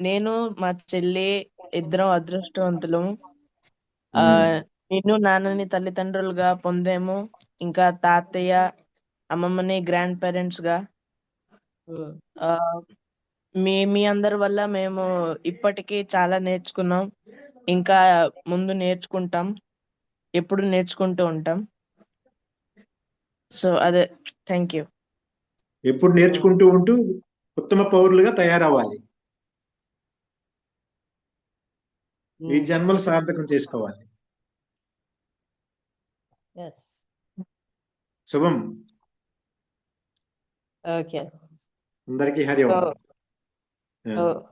నేను మా చెల్లి ఇద్దరం అదృష్టవంతులం. నిన్ను నాన్నని తల్లిదండ్రులుగా పొందాము. ఇంకా తాతయ్య అమ్మమ్మని గ్రాండ్ పేరెంట్స్ గా. మీ అందరి వల్ల మేము ఇప్పటికీ చాలా నేర్చుకున్నాం. ఇంకా ముందు నేర్చుకుంటాం. ఎప్పుడు నేర్చుకుంటూ ఉంటాం. సో అదే, థ్యాంక్ యూ. ఎప్పుడు నేర్చుకుంటూ ఉంటూ ఉత్తమ పౌరులుగా తయారవ్వాలి. ఈ జన్మలు సార్థకం చేసుకోవాలి. ఎస్. శుభం. ఓకే. అందరికీ హరి ఓం.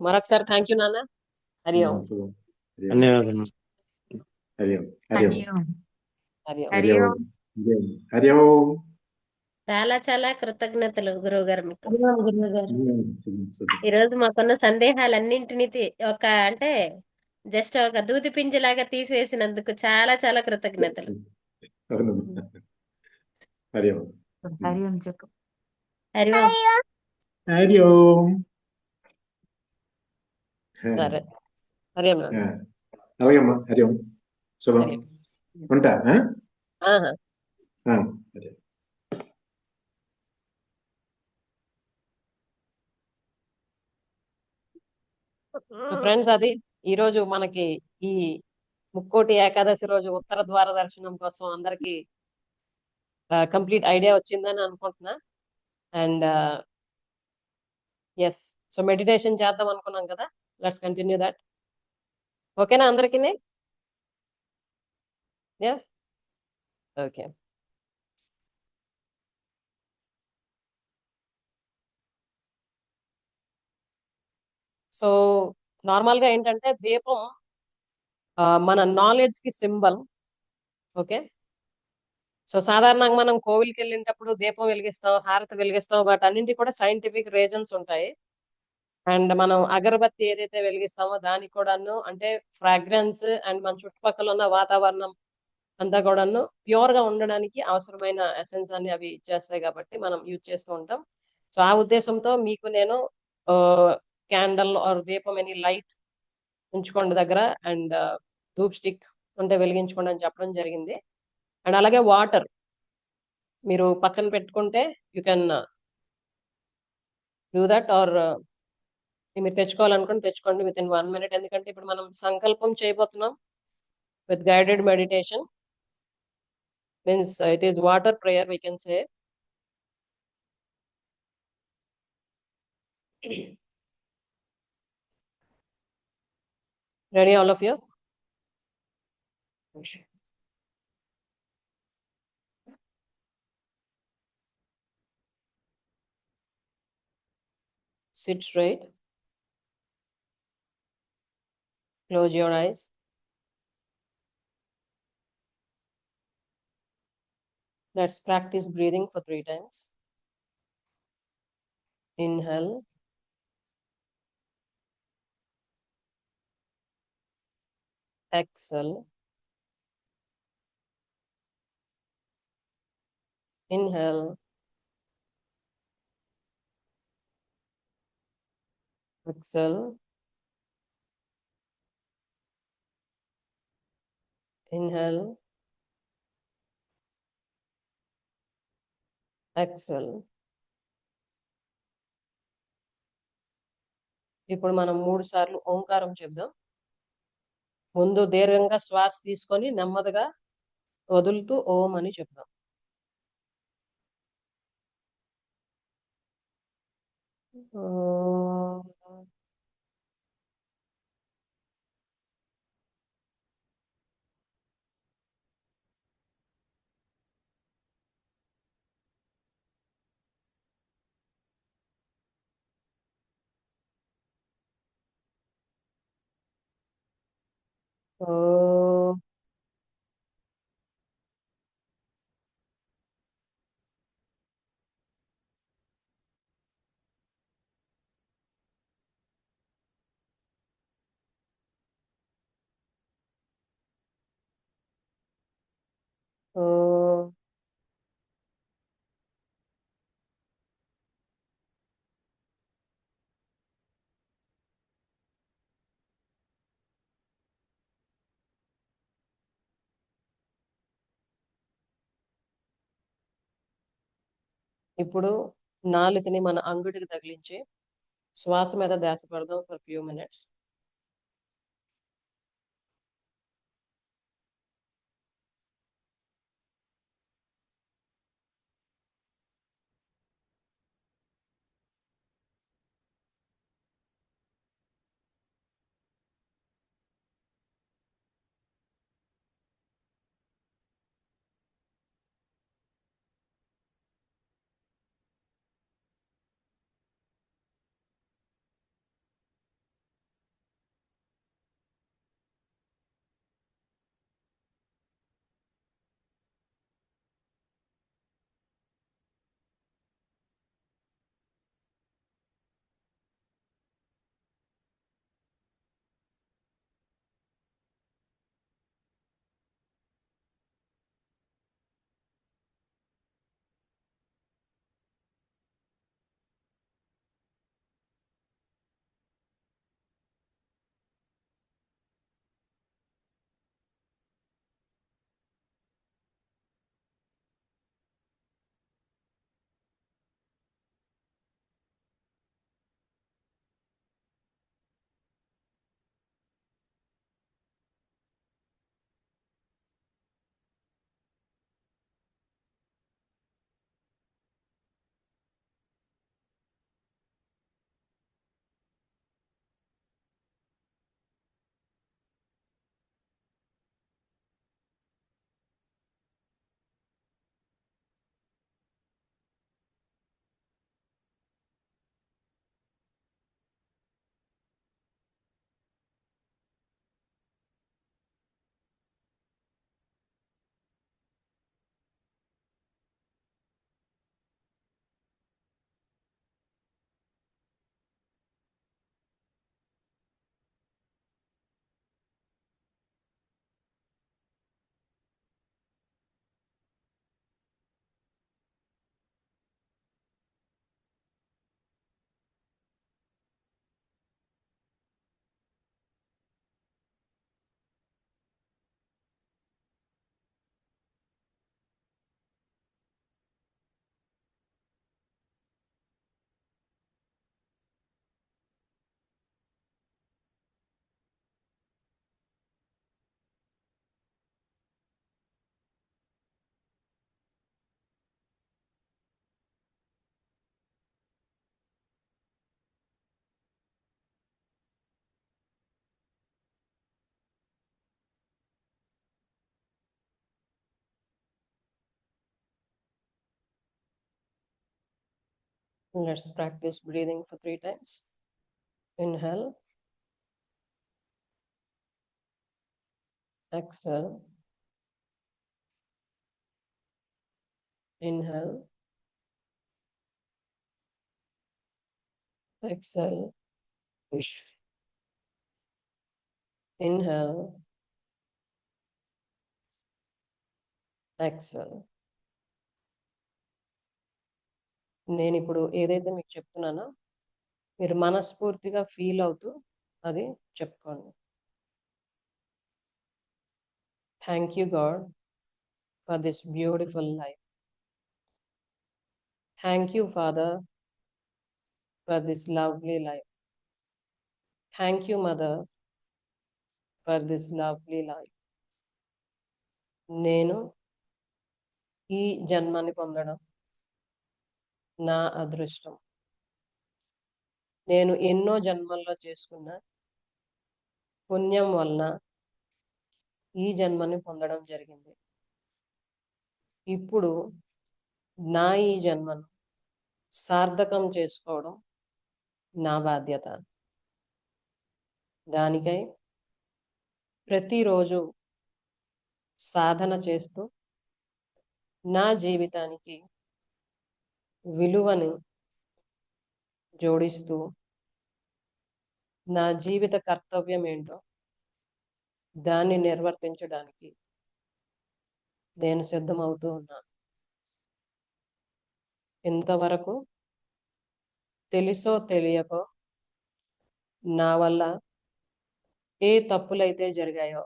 మరొకసారి థ్యాంక్ యూ నాన్న. హరి ఓం. శుభం. ధన్యవాదాలు. హరి ఓం. హరి ఓం. హరి ఓం. హరి ఓం. హరి ఓం. హరి ఓం. చాలా చాలా కృతజ్ఞతలు గురువు గారు మీకు. హరి ఓం గురువు గారు. శుభం. శుభం. ఈ రోజు మాకున్న సందేహాలన్నింటినీ ఒక అంటే జస్ట్ ఒక దూది పింజలాగా తీసివేసినందుకు చాలా చాలా కృతజ్ఞతలు. అవును. హరి ఓం. హరి ఓం చెప్పు. హరి ఓం. హరి ఓం. సరే. హరి ఓం నాన్న. అలాగేమ్మా. హరి ఓం. శుభం. హరి ఓం. ఉంటా. ఆహా. హరి. సో ఫ్రెండ్స్, అది ఈ రోజు మనకి ఈ ముక్కోటి ఏకాదశి రోజు ఉత్తర ద్వార దర్శనం కోసం అందరికి కంప్లీట్ ఐడియా వచ్చిందని అనుకుంటున్నా. అండ్ ఎస్, సో మెడిటేషన్ చేద్దాం అనుకున్నాం కదా, లెట్స్ కంటిన్యూ దట్. ఓకేనా అందరికి? Yeah, okay. సో నార్మల్ గా ఏంటంటే దీపం మన నాలెడ్జ్ కి సింబల్. ఓకే. సో సాధారణంగా మనం కోవిల్కి వెళ్ళినప్పుడు దీపం వెలిగిస్తాం, హారతి వెలిగిస్తాం, వాటి అన్నింటి కూడా సైంటిఫిక్ రీజన్స్ ఉంటాయి. అండ్ మనం అగరబత్తి ఏదైతే వెలిగిస్తామో దానికి కూడాను అంటే ఫ్రాగ్రెన్స్ అండ్ మన చుట్టుపక్కల ఉన్న వాతావరణం అంతా కూడాను ప్యూర్ గా ఉండడానికి అవసరమైన ఎసెన్స్ అన్ని అవి ఇచ్చేస్తాయి కాబట్టి మనం యూజ్ చేస్తూ ఉంటాం. సో ఆ ఉద్దేశంతో మీకు నేను క్యాండల్ ఆర్ దీపం ఎనీ లైట్ ఉంచుకోండి దగ్గర, అండ్ ధూప్ స్టిక్ ఉంటే వెలిగించుకోండి అని చెప్పడం జరిగింది. అండ్ అలాగే వాటర్ మీరు పక్కన పెట్టుకుంటే you can do that, or మీరు తెచ్చుకోవాలనుకుంటే తెచ్చుకోండి విత్ ఇన్ 1 minute. ఎందుకంటే ఇప్పుడు మనం సంకల్పం చేయబోతున్నాం with guided meditation. Means it is water prayer we can say. Ready all of you? Sit straight. Close your eyes. Let's practice breathing for 3 times. Inhale. Exhale. Inhale. Exhale. Inhale. Exhale. ఇప్పుడు మనం 3 సార్లు ఓంకారం చెప్దాం. ముందు దీర్ఘంగా శ్వాస తీసుకొని నెమ్మదిగా వదులుతూ ఓం అని చెప్దాం. ఓం. ఓం. ఇప్పుడు నాలుకని మన అంగుటికి తగిలించి శ్వాస మీద ధ్యాస పెడదాం for few minutes. Let's practice breathing for 3 times. Inhale, exhale, inhale, exhale, inhale, exhale. నేను ఇప్పుడు ఏదైతే మీకు చెప్తున్నానో మీరు మనస్ఫూర్తిగా ఫీల్ అవుతూ అది చెప్పుకోండి. Thank you God for this beautiful life. Thank you father for this lovely life. Thank you mother for this lovely life. నేను ఈ జన్మని పొందడం నా అదృష్టం. నేను ఎన్నో జన్మల్లో చేసుకున్న పుణ్యం వలన ఈ జన్మని పొందడం జరిగింది. ఇప్పుడు నా ఈ జన్మను సార్థకం చేసుకోవడం నా బాధ్యత. దానికై ప్రతిరోజు సాధన చేస్తూ నా జీవితానికి విలువను జోడిస్తూ నా జీవిత కర్తవ్యం ఏంటో దాన్ని నిర్వర్తించడానికి నేను సిద్ధమవుతూ ఉన్నాను. ఇంతవరకు తెలుసో తెలియకో నా వల్ల ఏ తప్పులైతే జరిగాయో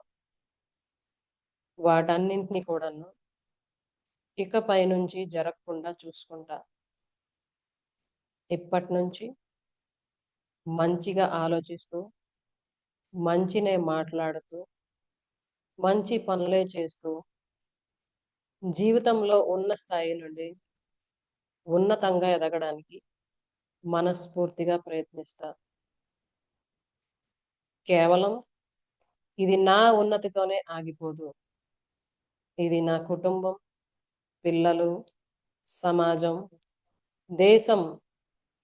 వాటన్నింటినీ కూడాను ఇకపై నుంచి జరగకుండా చూసుకుంటా. ఇప్పటి నుంచి మంచిగా ఆలోచిస్తూ, మంచినే మాట్లాడుతూ, మంచి పనులే చేస్తూ జీవితంలో ఉన్న స్థాయి నుండి ఉన్నతంగా ఎదగడానికి మనస్ఫూర్తిగా ప్రయత్నిస్తా. కేవలం ఇది నా ఉన్నతితోనే ఆగిపోదు. ఇది నా కుటుంబం, పిల్లలు, సమాజం, దేశం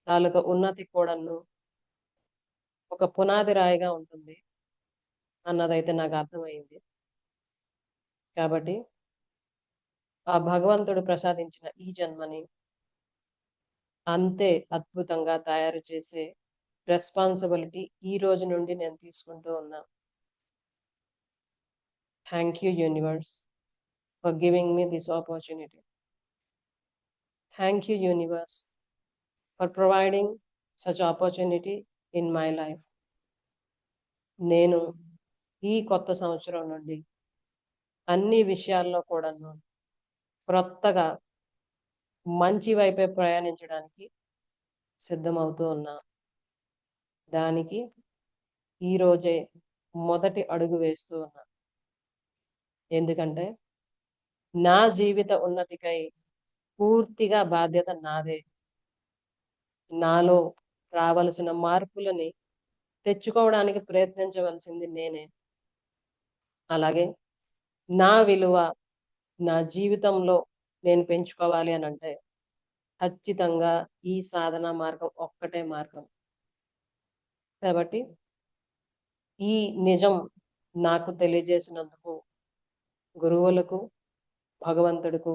తాలూకా ఉన్నతి కూడాను ఒక పునాది రాయిగా ఉంటుంది అన్నదైతే నాకు అర్థమైంది. కాబట్టి ఆ భగవంతుడు ప్రసాదించిన ఈ జన్మని అంతే అద్భుతంగా తయారు చేసే రెస్పాన్సిబిలిటీ ఈ రోజు నుండి నేను తీసుకుంటూ ఉన్నా. Thank you universe for giving me this opportunity. Thank you universe for providing such opportunity in my life. నేను ఈ కొత్త సంవత్సరం నుండి అన్ని విషయాల్లో కూడాను క్రొత్తగా మంచి వైపే ప్రయాణించడానికి సిద్ధమవుతూ ఉన్నా. దానికి ఈరోజే మొదటి అడుగు వేస్తూ ఉన్నా. ఎందుకంటే నా జీవిత ఉన్నతికై పూర్తిగా బాధ్యత నాదే. నాలో రావలసిన మార్పులని తెచ్చుకోవడానికి ప్రయత్నించవలసింది నేనే. అలాగే నా విలువ నా జీవితంలో నేను పెంచుకోవాలి అని అంటే ఖచ్చితంగా ఈ సాధన మార్గం ఒక్కటే మార్గం. కాబట్టి ఈ నిజం నాకు తెలియజేసినందుకు గురువులకు, భగవంతుడికు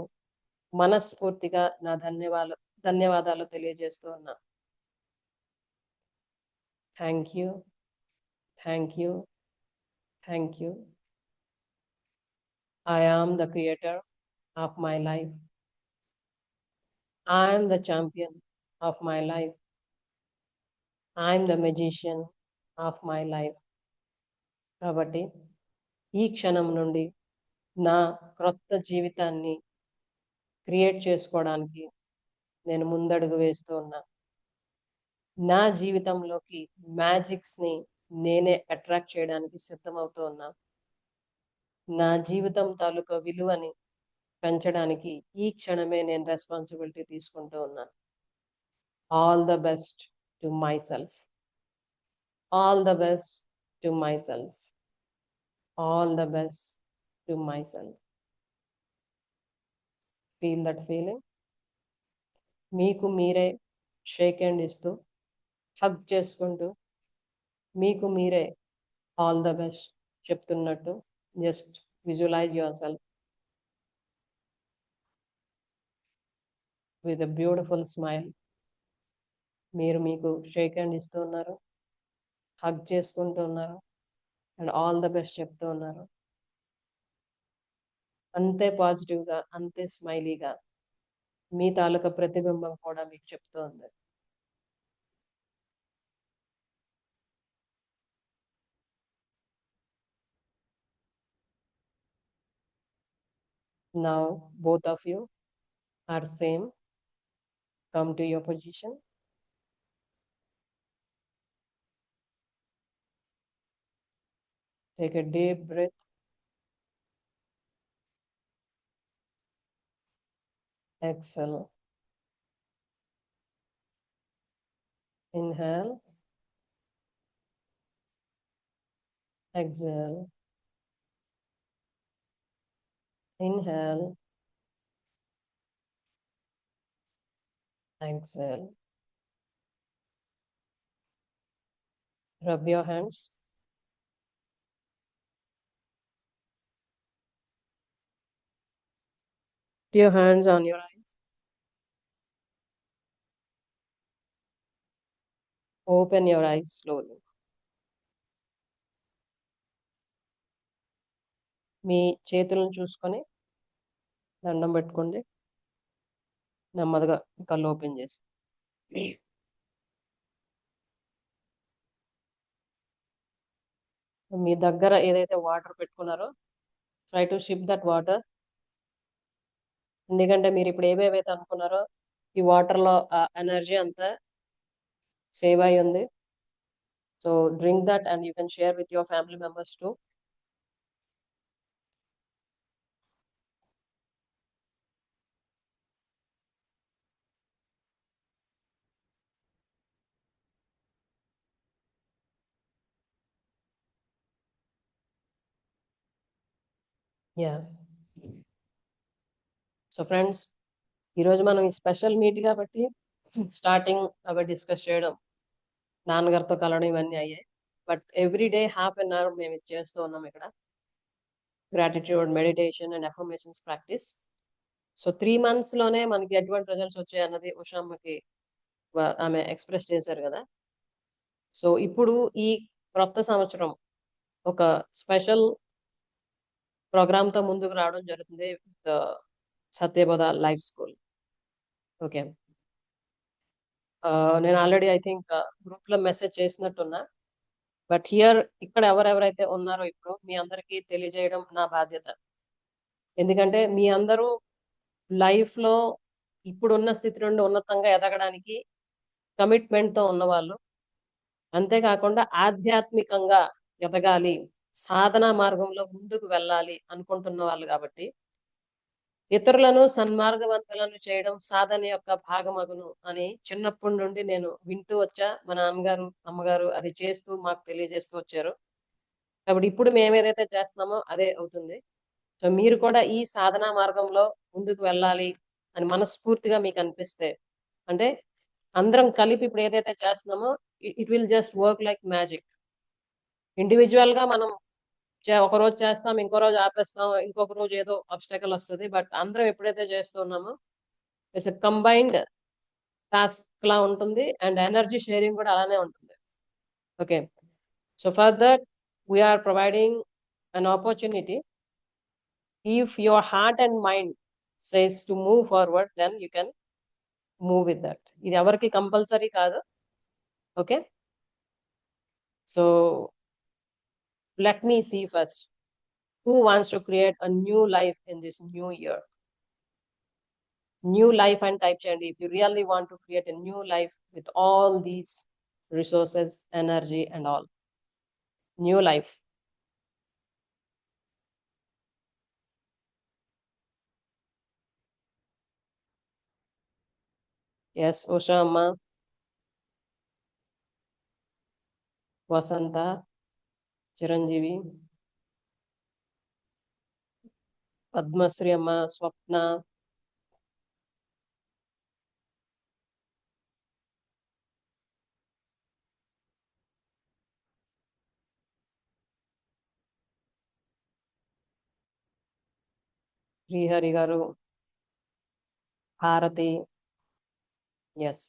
మనస్ఫూర్తిగా నా ధన్యవాదాలు తెలియజేస్తూ ఉన్నా. Thank you, thank you, thank you. I am the creator of my life. I am the champion of my life. I am the magician of my life. కాబట్టి ఈ క్షణం నుండి నా క్రొత్త జీవితాన్ని క్రియేట్ చేసుకోవడానికి నేను ముందడుగు వేస్తూ ఉన్నా. నా జీవితంలోకి మ్యాజిక్స్ని నేనే అట్రాక్ట్ చేయడానికి సిద్ధమవుతూ ఉన్నా. నా జీవితం తాలూకా విలువని పెంచడానికి ఈ క్షణమే నేను రెస్పాన్సిబిలిటీ తీసుకుంటూ ఉన్నాను. All the best to my self. All the best to my self. All the best to my self. Feel that feeling. మీకు మీరే షేక్ హ్యాండ్ ఇస్తూ హగ్ చేసుకుంటూ మీకు మీరే ఆల్ ద బెస్ట్ చెప్తున్నట్టు just visualise your self with a beautiful smile. మీరు మీకు Sheikh hand ఇస్తూ ఉన్నారు, హగ్ చేసుకుంటూ ఉన్నారు అండ్ ఆల్ ద బెస్ట్ చెప్తూ ఉన్నారు. అంతే పాజిటివ్గా, అంతే స్మైలీగా మీ తాలూకా ప్రతిబింబం కూడా మీకు చెప్తూ ఉంది. Now both of you are same. Come to your position. Take a deep breath. Exhale. Inhale. Exhale. Inhale. Exhale. Rub your hands. Put your hands on your eyes. Open your eyes slowly. మీ చేతులను చూసుకొని దండం పెట్టుకోండి. నెమ్మదిగా కళ్ళు open చేసి మీ దగ్గర ఏదైతే water పెట్టుకున్నారో try to sip that water. ఎందుకంటే మీరు ఇప్పుడు ఏవేవైతే అనుకున్నారో ఈ వాటర్లో ఆ ఎనర్జీ అంతా సేవ్ అయి ఉంది. So drink that and you can share with your family members too. Yeah. So friends, ఈరోజు మనం ఈ స్పెషల్ మీట్ కాబట్టి స్టార్టింగ్ అవి డిస్కస్ చేయడం, నాన్నగారితో కలవడం ఇవన్నీ అయ్యాయి. But every day half an hour మేము ఇది చేస్తూ ఉన్నాం ఇక్కడ. Gratitude, meditation and affirmations practice. So 3 monthsలోనే మనకి ఎటువంటి రిజల్ట్స్ వచ్చాయి అన్నది ఉషామ్మకి ఆమె ఎక్స్ప్రెస్ చేశారు కదా. సో ఇప్పుడు ఈ క్రొత్త సంవత్సరం ఒక స్పెషల్ ప్రోగ్రామ్తో ముందుకు రావడం జరుగుతుంది విత్ సత్యబోధ లైఫ్ స్కూల్. ఓకే, నేను ఆల్రెడీ ఐ థింక్ గ్రూప్లో మెసేజ్ చేసినట్టున్నా. బట్ ఇక్కడ ఎవరెవరైతే ఉన్నారో ఇప్పుడు మీ అందరికీ తెలియజేయడం నా బాధ్యత. ఎందుకంటే మీ అందరూ లైఫ్లో ఇప్పుడున్న స్థితి నుండి ఉన్నతంగా ఎదగడానికి కమిట్మెంట్తో ఉన్నవాళ్ళు, అంతేకాకుండా ఆధ్యాత్మికంగా ఎదగాలి, సాధనా మార్గంలో ముందుకు వెళ్ళాలి అనుకుంటున్న వాళ్ళు. కాబట్టి ఇతరులను సన్మార్గవంతులను చేయడం సాధన యొక్క భాగమగును అని చిన్నప్పటి నుండి నేను వింటూ వచ్చా. మా నాన్నగారు, అమ్మగారు అది చేస్తూ మాకు తెలియజేస్తూ వచ్చారు. కాబట్టి ఇప్పుడు మేము ఏదైతే చేస్తున్నామో అదే అవుతుంది. సో మీరు కూడా ఈ సాధనా మార్గంలో ముందుకు వెళ్ళాలి అని మనస్ఫూర్తిగా మీకు అనిపిస్తే, అంటే అందరం కలిపి ఇప్పుడు ఏదైతే చేస్తున్నామో it will just work like magic. ఇండివిజువల్గా మనం ఒక రోజు చేస్తాం, ఇంకో రోజు ఆపేస్తాం, ఇంకొక రోజు ఏదో అబ్స్టకల్ వస్తుంది. బట్ అందరం ఎప్పుడైతే చేస్తున్నామో ఇట్స్ ఎ కంబైన్డ్ టాస్క్ లా ఉంటుంది అండ్ ఎనర్జీ షేరింగ్ కూడా అలానే ఉంటుంది. Okay, so for that we are providing an opportunity. If your heart and mind says to move forward, then you can move with that. ఇది ఎవరికి కంపల్సరీ కాదు. Okay, so let me see first who wants to create a new life in this new year. New life and type చేయండి if you really want to create a new life with all these resources, energy and all. New life. Yes, Usha Amma, Vasanta, Chiranjeevi, Padmasri Amma, Swapna, Srihari గారు, Bharati. Yes,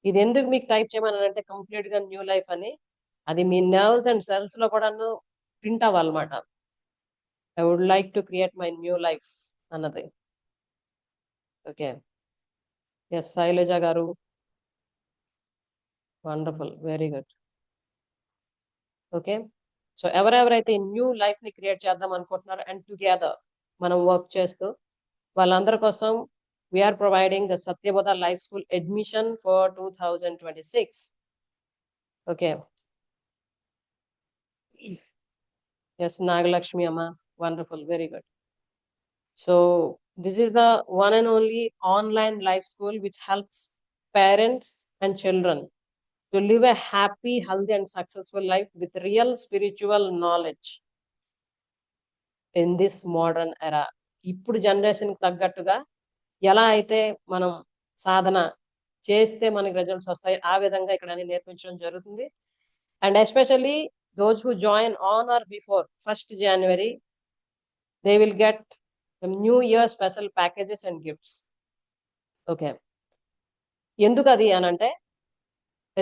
ఇది ఎందుకు మీకు type చేయమని అంటే complete గా new life అని, అది మీ nerves and cells లో కూడా ప్రింట్ అవ్వాలన్నమాట. I would like to create my new life అన్నది. ఓకే. ఎస్, శైలజ గారు, wonderful, very good. Okay, so ఎవరెవరైతే న్యూ లైఫ్ ని క్రియేట్ చేద్దాం అనుకుంటున్నారో అండ్ టుగెదర్ మనం వర్క్ చేస్తూ, వాళ్ళందరి కోసం we are providing the Satyabodha life school admission for 2026. Okay. Yes, Nagalakshmi అమ్మ, wonderful, very good. So this is the one and only online life school which helps parents and children to live a happy, healthy and successful life with real spiritual knowledge in this modern era. ఇప్పుడు generation కి తగ్గట్టుగా ఎలా అయితే మనం సాధన చేస్తే మనకి results వస్తాయి, ఆ విధంగా ఇక్కడ అన్ని నేర్పించడం జరుగుతుంది. And especially those who join on are before 1st January, they will get the new year special packages and gifts. Okay, ఎందుకు అది అని అంటే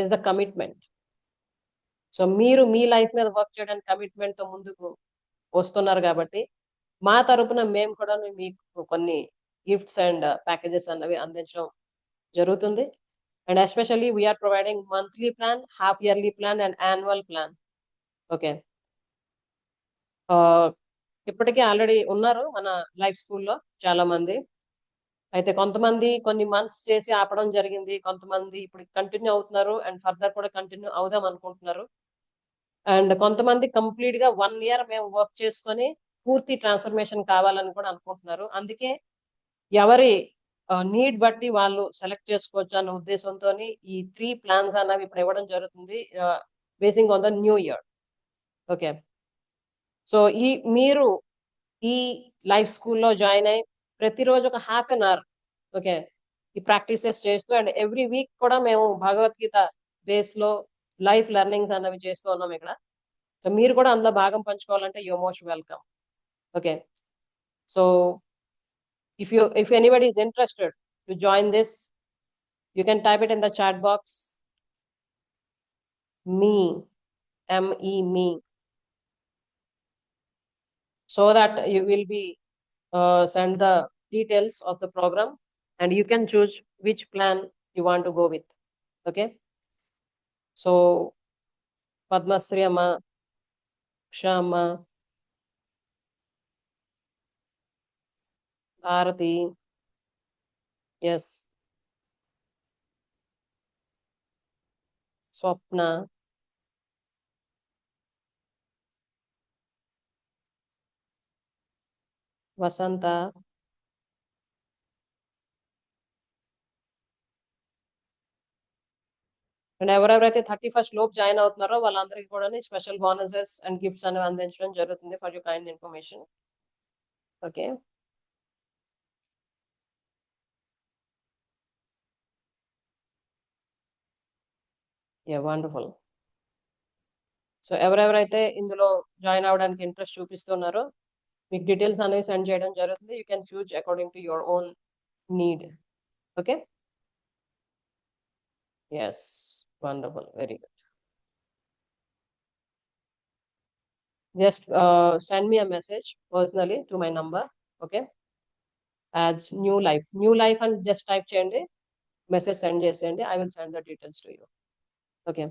ఇస్ ద కమిట్మెంట్. సో మీరు మీ లైఫ్ మీద వర్క్ చేయడానికి కమిట్మెంట్ తో ముందుకు వస్తున్నారు కాబట్టి మా తరపున మేము కూడా మీకు కొన్ని గిఫ్ట్స్ అండ్ ప్యాకేజెస్ అన్నవి అందించడం జరుగుతుంది. And especially we are providing monthly plan, half yearly plan and annual plan. Okay, ఇప్పటికే ఆల్రెడీ ఉన్నారు మన లైఫ్ స్కూల్లో చాలా మంది. అయితే కొంతమంది కొన్ని మంత్స్ చేసి ఆపడం జరిగింది, కొంతమంది ఇప్పుడు కంటిన్యూ అవుతున్నారు అండ్ ఫర్దర్ కూడా కంటిన్యూ అవుదాం అనుకుంటున్నారు. అండ్ కొంతమంది కంప్లీట్ గా 1 year మేము వర్క్ చేసుకొని పూర్తి ట్రాన్స్ఫర్మేషన్ కావాలని కూడా అనుకుంటున్నారు. అందుకే ఎవరి నీడ్ బట్టి వాళ్ళు సెలెక్ట్ చేసుకోవచ్చు అన్న ఉద్దేశంతో ఈ 3 plans అన్నవి ఇప్పుడు ఇవ్వడం జరుగుతుంది, basing on the new year. Okay, so మీరు ఈ లైఫ్ స్కూల్లో జాయిన్ అయ్యి ప్రతిరోజు ఒక ½ an hour ఓకే ఈ ప్రాక్టీసెస్ చేస్తూ అండ్ ఎవ్రీ వీక్ కూడా మేము భగవద్గీత బేస్ లో లైఫ్ లెర్నింగ్స్ అన్నవి చేస్తూ ఉన్నాం ఇక్కడ. సో మీరు కూడా అందులో భాగం పంచుకోవాలంటే you most welcome. Okay, so if anybody is interested to join this, you can type it in the chat box, me, me, so that you will be send the details of the program and you can choose which plan you want to go with. Okay, so Padmasri amma, Shama, Bharati, yes, Swapna, Vasanta, and ఎవరెవరైతే 31st లోపు join అవుతున్నారో వాళ్ళందరికీ కూడా special bonuses and gifts అనేవి అందించడం జరుగుతుంది for your kind information. Okay, wonderful. So ఎవరెవరైతే ఇందులో జాయిన్ అవ్వడానికి ఇంట్రెస్ట్ చూపిస్తున్నారో మీకు డీటెయిల్స్ అనేవి సెండ్ చేయడం జరుగుతుంది. You can choose according to your own need. Okay, yes, wonderful, very good. Just send me a message personally to my number. Okay, as new life and just type cheyandi, message send chesandi, I will send the details to you. Okay.